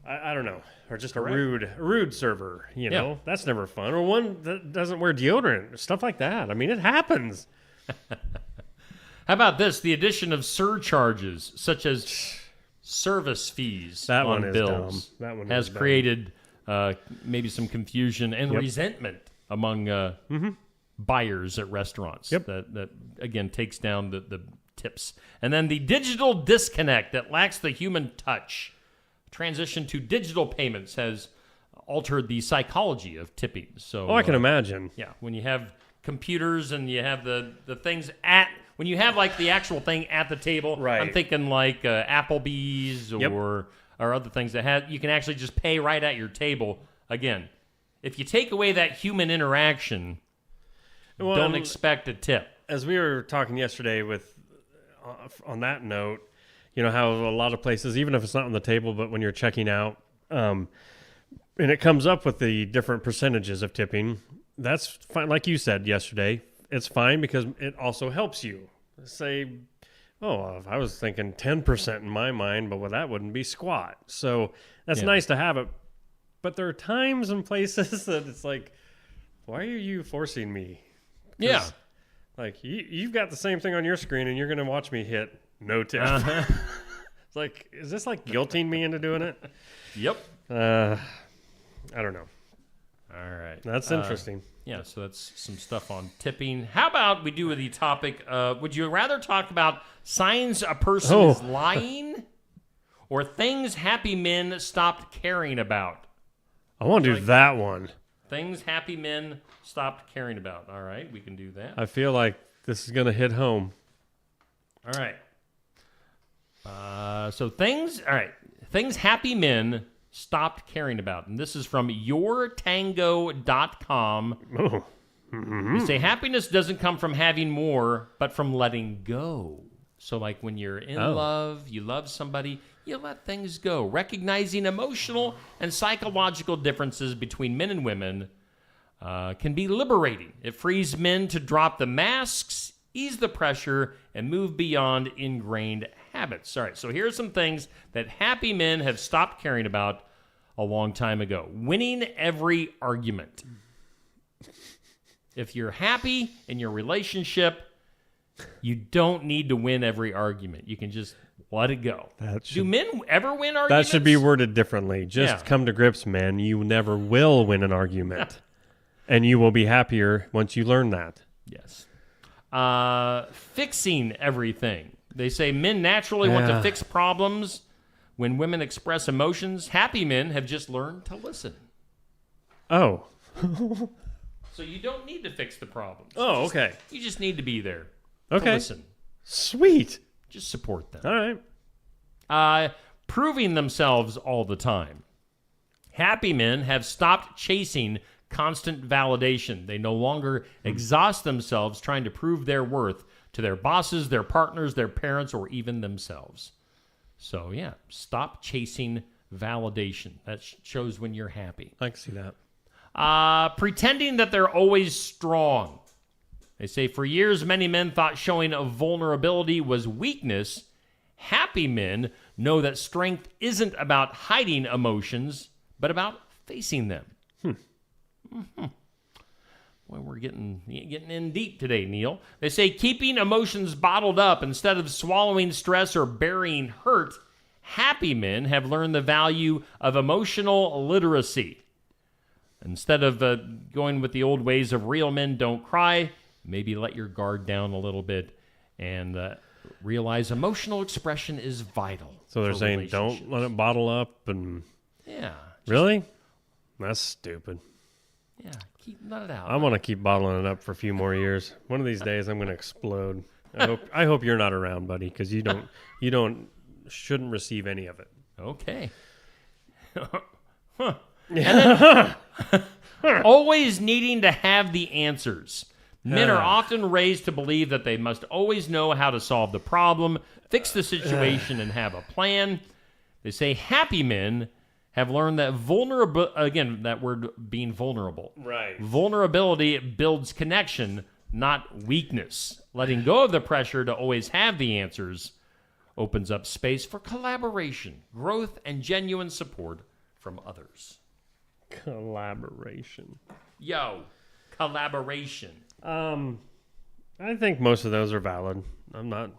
I don't know, or just a rude server, that's never fun. Or one that doesn't wear deodorant, stuff like that. I mean, it happens. How about this? The addition of surcharges, such as service fees on bills, that one has created maybe some confusion and resentment among buyers at restaurants. That again takes down the tips. And then the digital disconnect that lacks the human touch. Transition to digital payments has altered the psychology of tipping. So, I can imagine. Yeah, when you have computers and you have the things when you have like the actual thing at the table. Right. I'm thinking like Applebee's or other things that you can actually just pay right at your table. Again, if you take away that human interaction, don't expect a tip. As we were talking yesterday on that note, how a lot of places, even if it's not on the table, but when you're checking out, and it comes up with the different percentages of tipping, that's fine. Like you said yesterday, it's fine because it also helps you. Say, I was thinking 10% in my mind, but that wouldn't be squat. So that's nice to have it. But there are times and places that it's like, why are you forcing me? Yeah. Like, you've got the same thing on your screen, and you're going to watch me hit no tip. It's like, is this like guilting me into doing it? Yep. I don't know. All right. That's interesting. Yeah, so that's some stuff on tipping. How about we do the topic, would you rather talk about signs a person is lying or things happy men stopped caring about? I want to do that one. Things happy men stopped caring about. All right, we can do that. I feel like this is going to hit home. All right. Things happy men stopped caring about. And this is from yourtango.com. Oh. Mm-hmm. You say happiness doesn't come from having more, but from letting go. So like when you're in Oh. love, you love somebody, you let things go. Recognizing emotional and psychological differences between men and women can be liberating. It frees men to drop the masks, ease the pressure, and move beyond ingrained habits. All right, so here are some things that happy men have stopped caring about a long time ago. Winning every argument. If you're happy in your relationship, you don't need to win every argument. You can just let it go. Do men ever win arguments? That should be worded differently. Just Yeah. come to grips, man. You never will win an argument. And you will be happier once you learn that. Yes. Fixing everything. They say men naturally want to Yeah. fix problems. When women express emotions, happy men have just learned to listen. Oh. So you don't need to fix the problems. Oh, okay. You just need to be there. Okay. To listen. Sweet. Just support them. All right. Proving themselves all the time. Happy men have stopped chasing constant validation. They no longer exhaust themselves trying to prove their worth to their bosses, their partners, their parents, or even themselves. So, yeah, stop chasing validation. That shows when you're happy. I can see that. Pretending that they're always strong. They say for years, many men thought showing a vulnerability was weakness. Happy men know that strength isn't about hiding emotions, but about facing them. Boy, we're getting in deep today, Neil. They say keeping emotions bottled up instead of swallowing stress or burying hurt. Happy men have learned the value of emotional literacy. Instead of going with the old ways of real men don't cry, maybe let your guard down a little bit and realize emotional expression is vital. So they're for saying don't let it bottle up and... Yeah. Really? That's stupid. Yeah, let it out. I want to keep bottling it up for a few more years. One of these days, I'm going to explode. I hope you're not around, buddy, because you shouldn't receive any of it. Okay. Huh. And then, always needing to have the answers. Men are often raised to believe that they must always know how to solve the problem, fix the situation, and have a plan. They say happy men have learned that again, that word being vulnerable. Right. Vulnerability builds connection, not weakness. Letting go of the pressure to always have the answers opens up space for collaboration, growth, and genuine support from others. Collaboration. Yo, collaboration. I think most of those are valid. I'm not...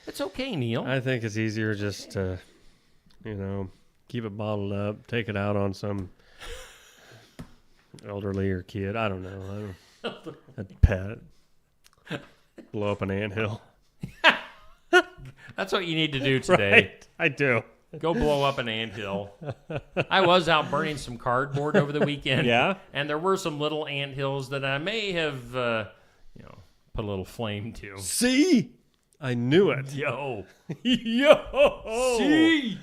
It's okay, Neil. I think it's easier just to, keep it bottled up, take it out on some elderly or kid. I don't know. A pet. Blow up an anthill. That's what you need to do today. Right, I do. Go blow up an anthill. I was out burning some cardboard over the weekend. Yeah? And there were some little anthills that I may have, put a little flame to. See? I knew it. Yo. Yo. See?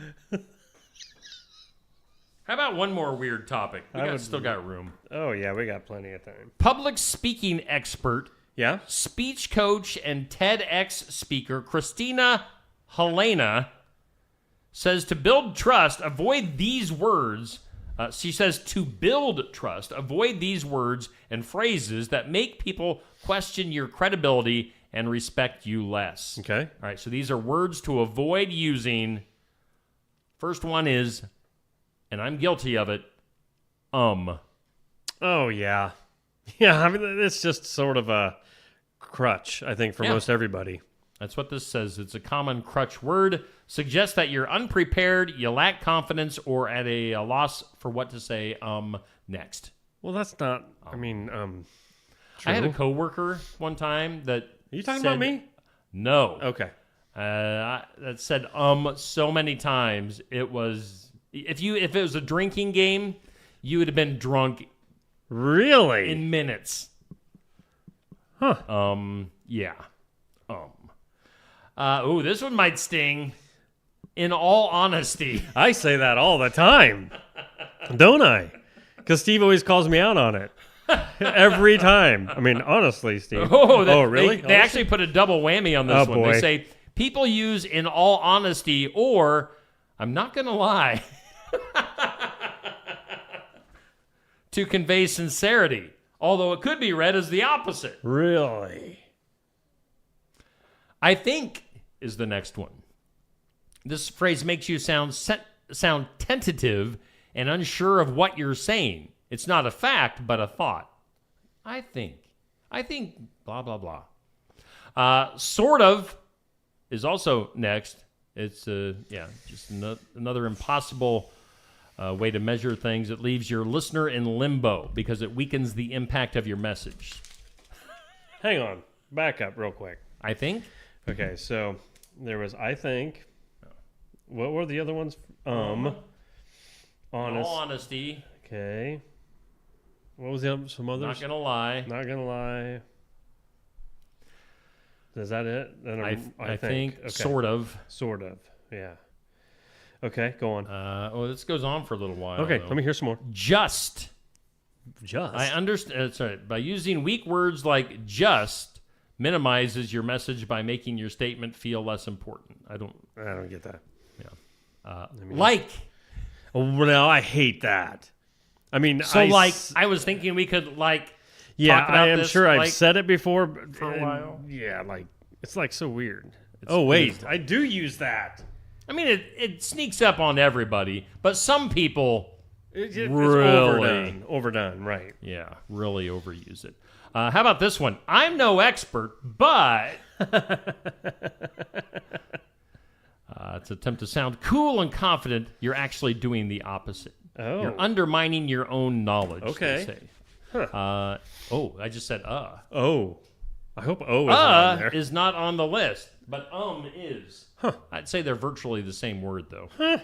How about one more weird topic? We still got room. Oh, yeah, we got plenty of time. Public speaking expert, yeah, speech coach, and TEDx speaker Christina Helena says to build trust, avoid these words. She says to build trust, avoid these words and phrases that make people question your credibility and respect you less. Okay. All right, so these are words to avoid using. First one is, and I'm guilty of it, Oh, yeah. Yeah, I mean, it's just sort of a crutch, I think, for most everybody. That's what this says. It's a common crutch word. Suggests that you're unprepared, you lack confidence, or at a loss for what to say next. Well, that's not, true. I had a coworker one time that Are you talking about me? No. Okay. That said so many times. It was if it was a drinking game, you would have been drunk. Really? In minutes. Huh. Yeah. This one might sting. In all honesty. I say that all the time. Don't I? Because Steve always calls me out on it. Every time. I mean, honestly, Steve. Oh, really? They actually put a double whammy on this one. Boy. They say, people use in all honesty or I'm not going to lie to convey sincerity, although it could be read as the opposite. Really? I think is the next one. This phrase makes you sound tentative and unsure of what you're saying. It's not a fact, but a thought. I think, blah, blah, blah. Sort of is also next. It's, just another impossible way to measure things. It leaves your listener in limbo because it weakens the impact of your message. Hang on. Back up real quick. I think? Okay, so there was I think. What were the other ones? Honest. All honesty. Okay. What was the other? Some others? Not gonna lie. Not gonna lie. Is that it? Then I think okay. Sort of. Sort of. Yeah. Okay, go on. Well, this goes on for a little while. Okay, though. let me hear some more. Just. I understand. Sorry. By using weak words like just minimizes your message by making your statement feel less important. I don't get that. Yeah. Like. Oh, no, I hate that. I mean, I was thinking we could talk about I am this, sure I've said it before for a while. Yeah, it's so weird. Wait, I do use that. I mean, it sneaks up on everybody, but some people it's really overdone, right? Yeah, really overuse it. How about this one? I'm no expert, but it's an attempt to sound cool and confident. You're actually doing the opposite. Oh. You're undermining your own knowledge. Okay. They say. Huh. I just said Oh. I hope is on there. Is not on the list, but is. Huh. I'd say they're virtually the same word, though. Huh.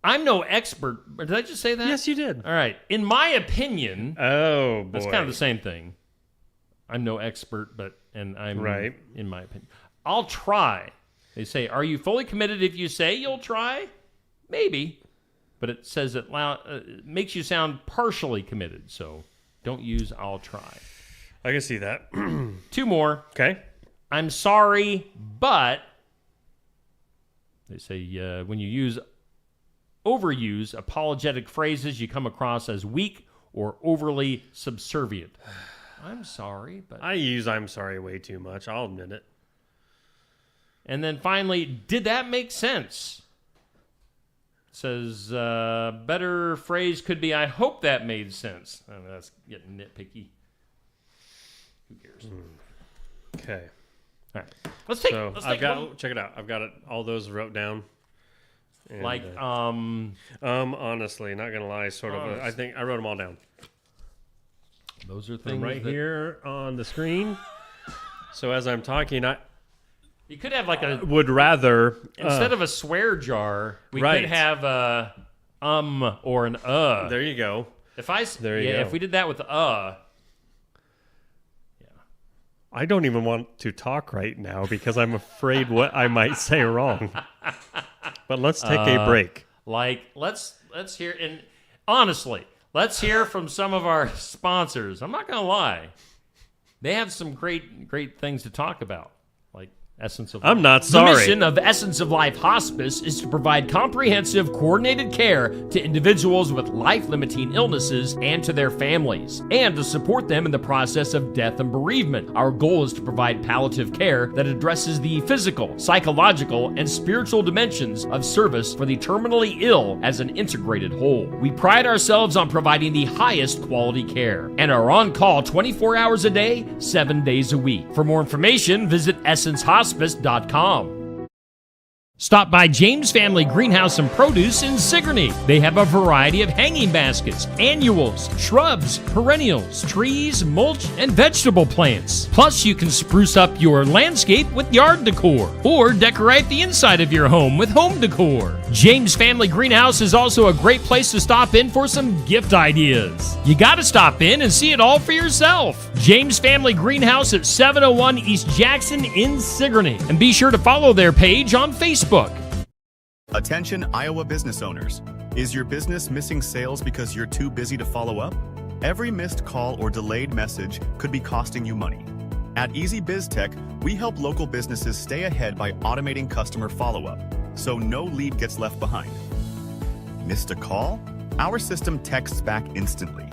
I'm no expert. Did I just say that? Yes, you did. All right. In my opinion. Oh, boy. That's kind of the same thing. I'm no expert, and I'm right. In my opinion. I'll try. They say, are you fully committed if you say you'll try? Maybe. But it says it makes you sound partially committed, so don't use I'll try. I can see that. 2 more. Okay. I'm sorry, but they say when you overuse apologetic phrases, you come across as weak or overly subservient. I'm sorry, but I use I'm sorry way too much. I'll admit it. And then finally, did that make sense? Says, better phrase could be, I hope that made sense. I mean, that's getting nitpicky. Who cares? Okay. All right. Let's take check it out. I've got it. All those wrote down. And, honestly, not going to lie, sort of. I think I wrote them all down. Those are things right here on the screen. So as I'm talking, you could have like a would rather instead of a swear jar, we right. could have a or an There you go. If we did that with I don't even want to talk right now because I'm afraid what I might say wrong. But let's take a break. Let's hear, and honestly, let's hear from some of our sponsors. I'm not going to lie. They have some great things to talk about. Essence of Life. I'm not sorry. The mission of Essence of Life Hospice is to provide comprehensive, coordinated care to individuals with life-limiting illnesses and to their families, and to support them in the process of death and bereavement. Our goal is to provide palliative care that addresses the physical, psychological, and spiritual dimensions of service for the terminally ill as an integrated whole. We pride ourselves on providing the highest quality care and are on call 24 hours a day, 7 days a week. For more information, visit EssenceHospice.com. Stop by James Family Greenhouse and Produce in Sigourney. They have a variety of hanging baskets, annuals, shrubs, perennials, trees, mulch, and vegetable plants. Plus, you can spruce up your landscape with yard decor or decorate the inside of your home with home decor. James Family Greenhouse is also a great place to stop in for some gift ideas. You gotta stop in and see it all for yourself. James Family Greenhouse at 701 East Jackson in Sigourney. And be sure to follow their page on Facebook. Attention Iowa business owners. Is your business missing sales because you're too busy to follow up? Every missed call or delayed message could be costing you money. At Easy Biz Tech, we help local businesses stay ahead by automating customer follow-up, so no lead gets left behind. Missed a call? Our system texts back instantly.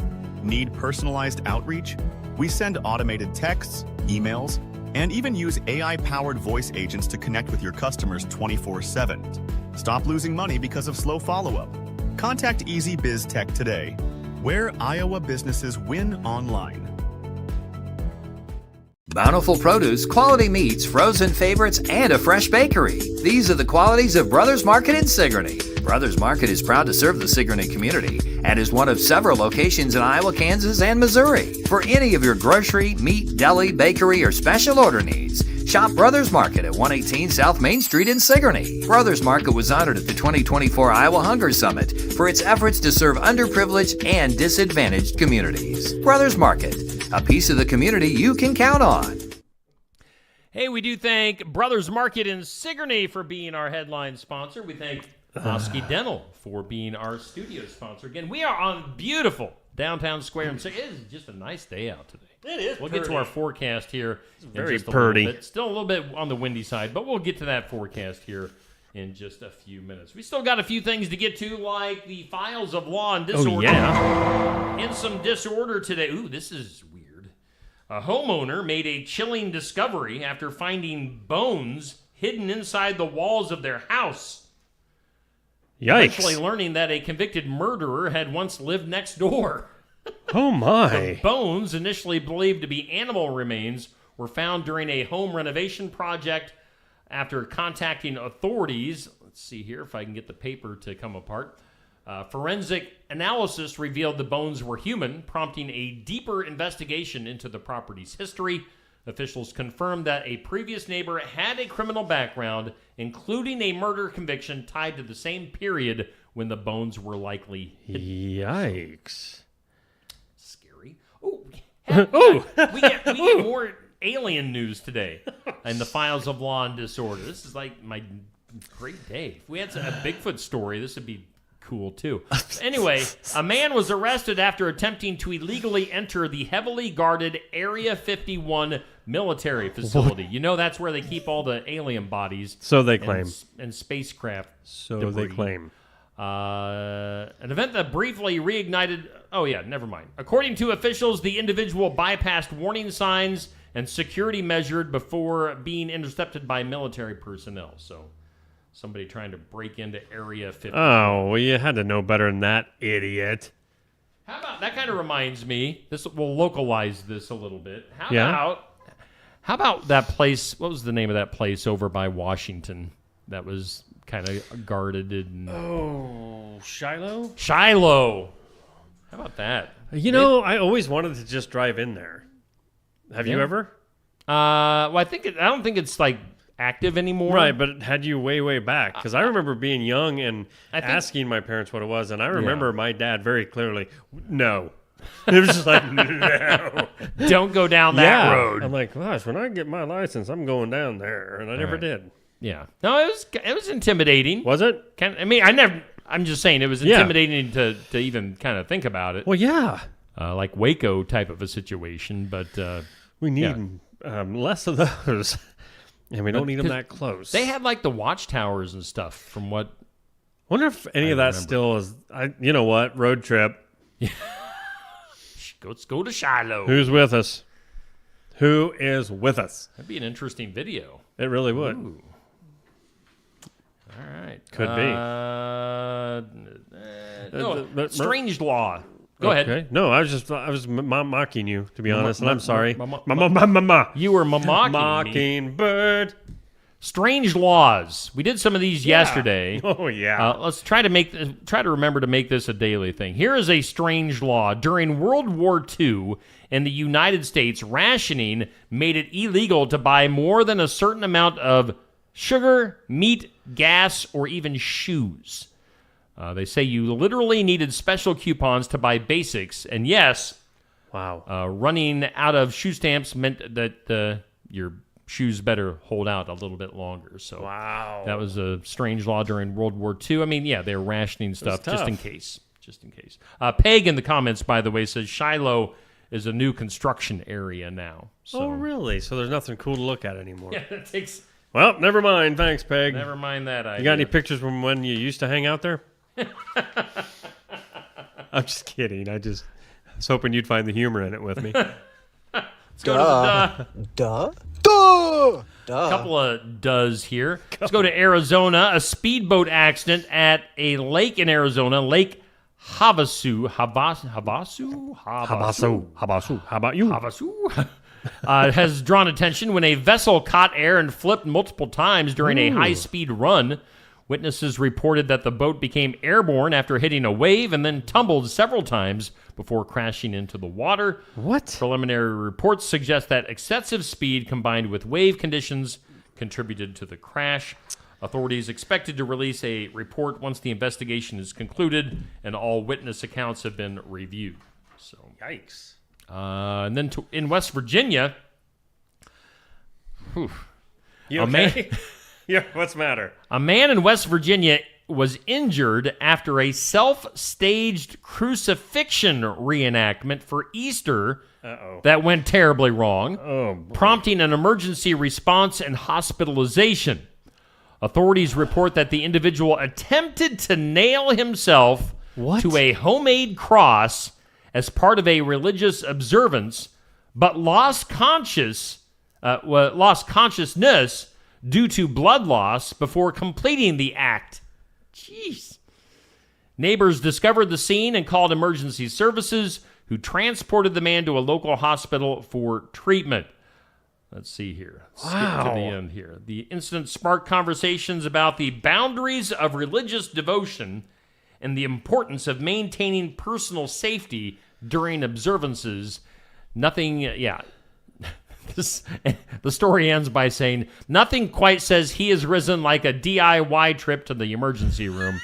Need personalized outreach? We send automated texts, emails, and even use AI-powered voice agents to connect with your customers 24/7. Stop losing money because of slow follow-up. Contact Easy Biz Tech today, where Iowa businesses win online. Bountiful produce, quality meats, frozen favorites, and a fresh bakery. These are the qualities of Brothers Market in Sigourney. Brothers Market is proud to serve the Sigourney community and is one of several locations in Iowa, Kansas, and Missouri. For any of your grocery, meat, deli, bakery, or special order needs, shop Brothers Market at 118 South Main Street in Sigourney. Brothers Market was honored at the 2024 Iowa Hunger Summit for its efforts to serve underprivileged and disadvantaged communities. Brothers Market, a piece of the community you can count on. Hey, we do thank Brothers Market in Sigourney for being our headline sponsor. We thank Osky Dental for being our studio sponsor. Again, we are on beautiful downtown square in Sigourney. It is just a nice day out today. It is. We'll get to our forecast here in very just a pretty. little bit. Still a little bit on the windy side, but we'll get to that forecast here in just a few minutes. We still got a few things to get to, like the files of law and disorder. Oh, yeah. In some disorder today. Ooh, this is weird. A homeowner made a chilling discovery after finding bones hidden inside the walls of their house. Yikes. Eventually learning that a convicted murderer had once lived next door. Oh, my. The bones, initially believed to be animal remains, were found during a home renovation project after contacting authorities. Let's see here if I can get the paper to come apart. Forensic analysis revealed the bones were human, prompting a deeper investigation into the property's history. Officials confirmed that a previous neighbor had a criminal background, including a murder conviction tied to the same period when the bones were likely hidden. Yikes. Scary. We get more alien news today in the files of law and disorder. This is like my great day. If we had a Bigfoot story, this would be cool too. Anyway, a man was arrested after attempting to illegally enter the heavily guarded Area 51 military facility. You know, that's where they keep all the alien bodies. So they claim. And spacecraft So debris. they claim. An event that briefly reignited... Oh, yeah, never mind. According to officials, the individual bypassed warning signs and security measured before being intercepted by military personnel. So... somebody trying to break into Area 51. Oh, well, you had to know better than that, idiot. How about, that kind of reminds me, this will localize this a little bit. How about that place, what was the name of that place over by Washington that was kind of guarded? Shiloh? Shiloh. How about that? You know, I always wanted to just drive in there. Have you ever? Well, I don't think it's like active anymore. Right, but it had you way back. Because I remember being young and asking my parents what it was, and I remember my dad very clearly, no. It was just like, no. Don't go down that road. I'm like, gosh, when I get my license, I'm going down there. And I never did. Yeah. No, it was intimidating. Was it? I'm just saying it was intimidating to even kind of think about it. Well, yeah. Like Waco type of a situation, but... we need less of those. And we don't need them that close. They had like the watchtowers and stuff from what... I wonder if any of that still is... you know what? Road trip. Let's go to Shiloh. Who's with us? Who is with us? That'd be an interesting video. It really would. Ooh. All right. Could be. Strange Law. Go ahead. No, I was mocking you, to be honest, and I'm sorry. You were mocking Mockingbird. Strange laws. We did some of these yesterday. Oh yeah. Let's try to remember to make this a daily thing. Here is a strange law. During World War II in the United States, rationing made it illegal to buy more than a certain amount of sugar, meat, gas, or even shoes. They say you literally needed special coupons to buy basics, and yes, running out of shoe stamps meant that your shoes better hold out a little bit longer. So that was a strange law during World War II. I mean, yeah, they were rationing stuff just in case. just in case. Peg in the comments, by the way, says Shiloh is a new construction area now. So. Oh, really? So there's nothing cool to look at anymore. Yeah, it takes... Well, never mind. Thanks, Peg. Never mind that idea. You got any pictures from when you used to hang out there? I'm just kidding. I was hoping you'd find the humor in it with me. Let's go to Duh. A couple of does here. Let's go to Arizona. A speedboat accident at a lake in Arizona, Lake Havasu. How about you? Havasu. Has drawn attention when a vessel caught air and flipped multiple times during a high-speed run. Witnesses reported that the boat became airborne after hitting a wave and then tumbled several times before crashing into the water. What? Preliminary reports suggest that excessive speed combined with wave conditions contributed to the crash. Authorities expected to release a report once the investigation is concluded and all witness accounts have been reviewed. So, yikes. And then in West Virginia, you okay? Yeah, what's the matter? A man in West Virginia was injured after a self-staged crucifixion reenactment for Easter that went terribly wrong, prompting an emergency response and hospitalization. Authorities report that the individual attempted to nail himself to a homemade cross as part of a religious observance, but lost consciousness due to blood loss before completing the act. Jeez. Neighbors discovered the scene and called emergency services, who transported the man to a local hospital for treatment. Let's see here. Skip to the end here. The incident sparked conversations about the boundaries of religious devotion and the importance of maintaining personal safety during observances. The story ends by saying, nothing quite says he is risen like a DIY trip to the emergency room.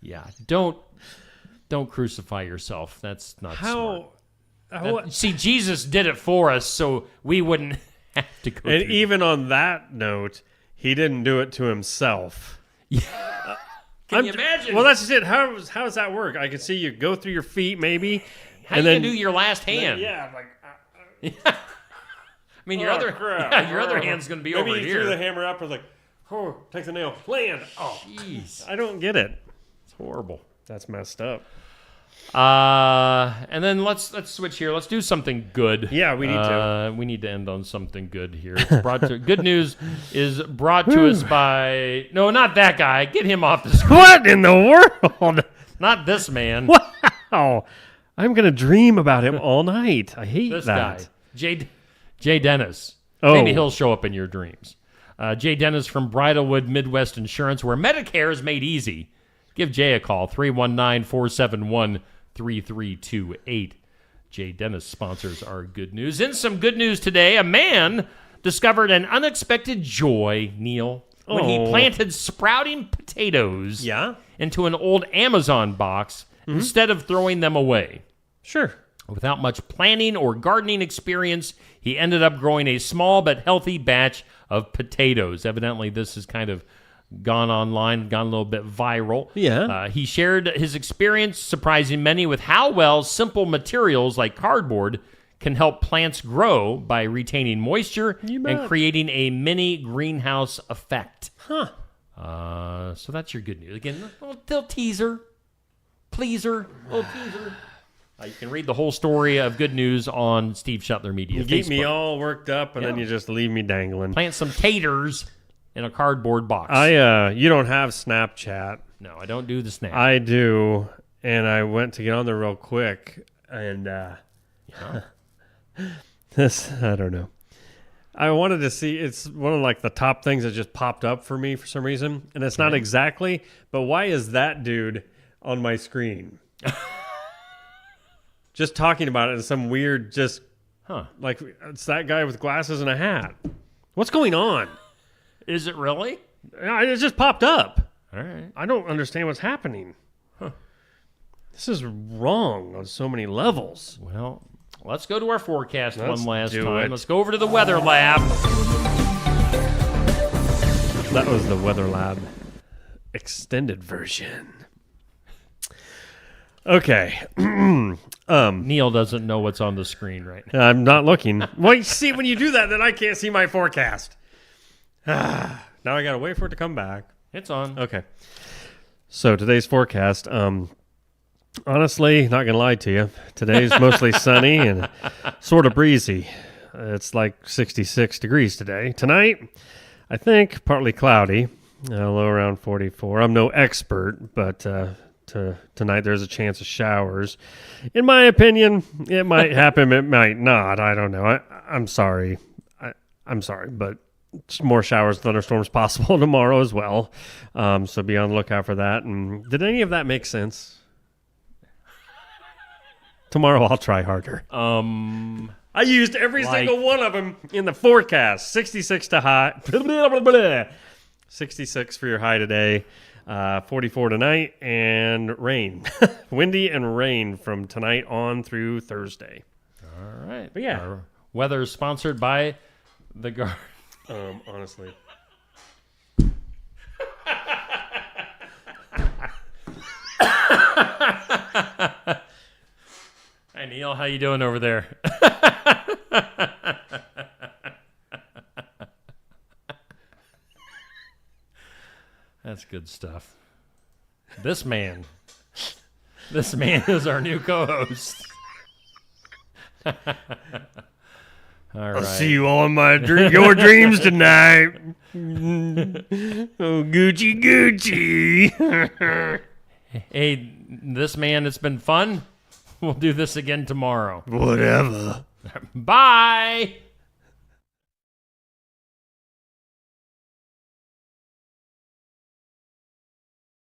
Yeah, don't crucify yourself. That's not smart. See, Jesus did it for us, so we wouldn't have to go And through even on that note, he didn't do it to himself. Yeah. Can you imagine? Well, that's just it. How does that work? I can see you go through your feet, maybe. How you gonna do your last hand? Yeah, like... I mean, your other hand's going to be maybe over he here. threw the hammer up and was like, take the nail, land. Oh, jeez. I don't get it. It's horrible. That's messed up. And then let's switch here. Let's do something good. Yeah, we need to. We need to end on something good here. Good news is brought to us by... No, not that guy. Get him off the screen. What in the world? Not this man. Wow. I'm going to dream about him all night. I hate this that. Guy. Jay Dennis. Oh. Maybe he'll show up in your dreams. Jay Dennis from Bridalwood Midwest Insurance, where Medicare is made easy. Give Jay a call, 319-471-3328. Jay Dennis sponsors our good news. In some good news today, a man discovered an unexpected joy, Neil, when he planted sprouting potatoes into an old Amazon box instead of throwing them away. Sure. Without much planning or gardening experience, he ended up growing a small but healthy batch of potatoes. Evidently, this has kind of gone online, gone a little bit viral. Yeah. He shared his experience, surprising many, with how well simple materials like cardboard can help plants grow by retaining moisture and creating a mini greenhouse effect. Huh. So that's your good news. Again, a little teaser. Pleaser. A little teaser. You can read the whole story of good news on Steve Shuttler Media. You get me all worked up, and then you just leave me dangling. Plant some taters in a cardboard box. You don't have Snapchat. No, I don't do the Snap. I do, and I went to get on there real quick, and this, I don't know. I wanted to see, it's one of like the top things that just popped up for me for some reason, and it's not exactly, but why is that dude on my screen? Just talking about it in some weird, like it's that guy with glasses and a hat. What's going on? Is it really? It just popped up. All right. I don't understand what's happening. This is wrong on so many levels. Well, let's go to our forecast Let's one last do time. it. Let's go over to the Weather Lab. That was the Weather Lab extended version. Okay. Neil doesn't know what's on the screen right now. I'm not looking. Well, you see, when you do that, then I can't see my forecast. Now I got to wait for it to come back. It's on. Okay. So today's forecast, honestly, not going to lie to you, today's mostly sunny and sort of breezy. It's like 66 degrees today. Tonight, I think partly cloudy, low around 44. I'm no expert, but tonight there's a chance of showers. In my opinion, it might happen, it might not. I don't know. I'm sorry. I'm sorry, but more showers, thunderstorms possible tomorrow as well. So be on the lookout for that. And did any of that make sense? Tomorrow I'll try harder. I used every single one of them in the forecast. 66 to high. 66 for your high today. 44 tonight and rain. Windy and rain from tonight on through Thursday. All right. But yeah. Our weather is sponsored by the Guard. Honestly. Hi, Neil. How you doing over there? That's good stuff. This man is our new co-host. All right. I'll see you all in my your dreams tonight. Oh, Gucci, Gucci. Hey, this man, it's been fun. We'll do this again tomorrow. Whatever. Bye.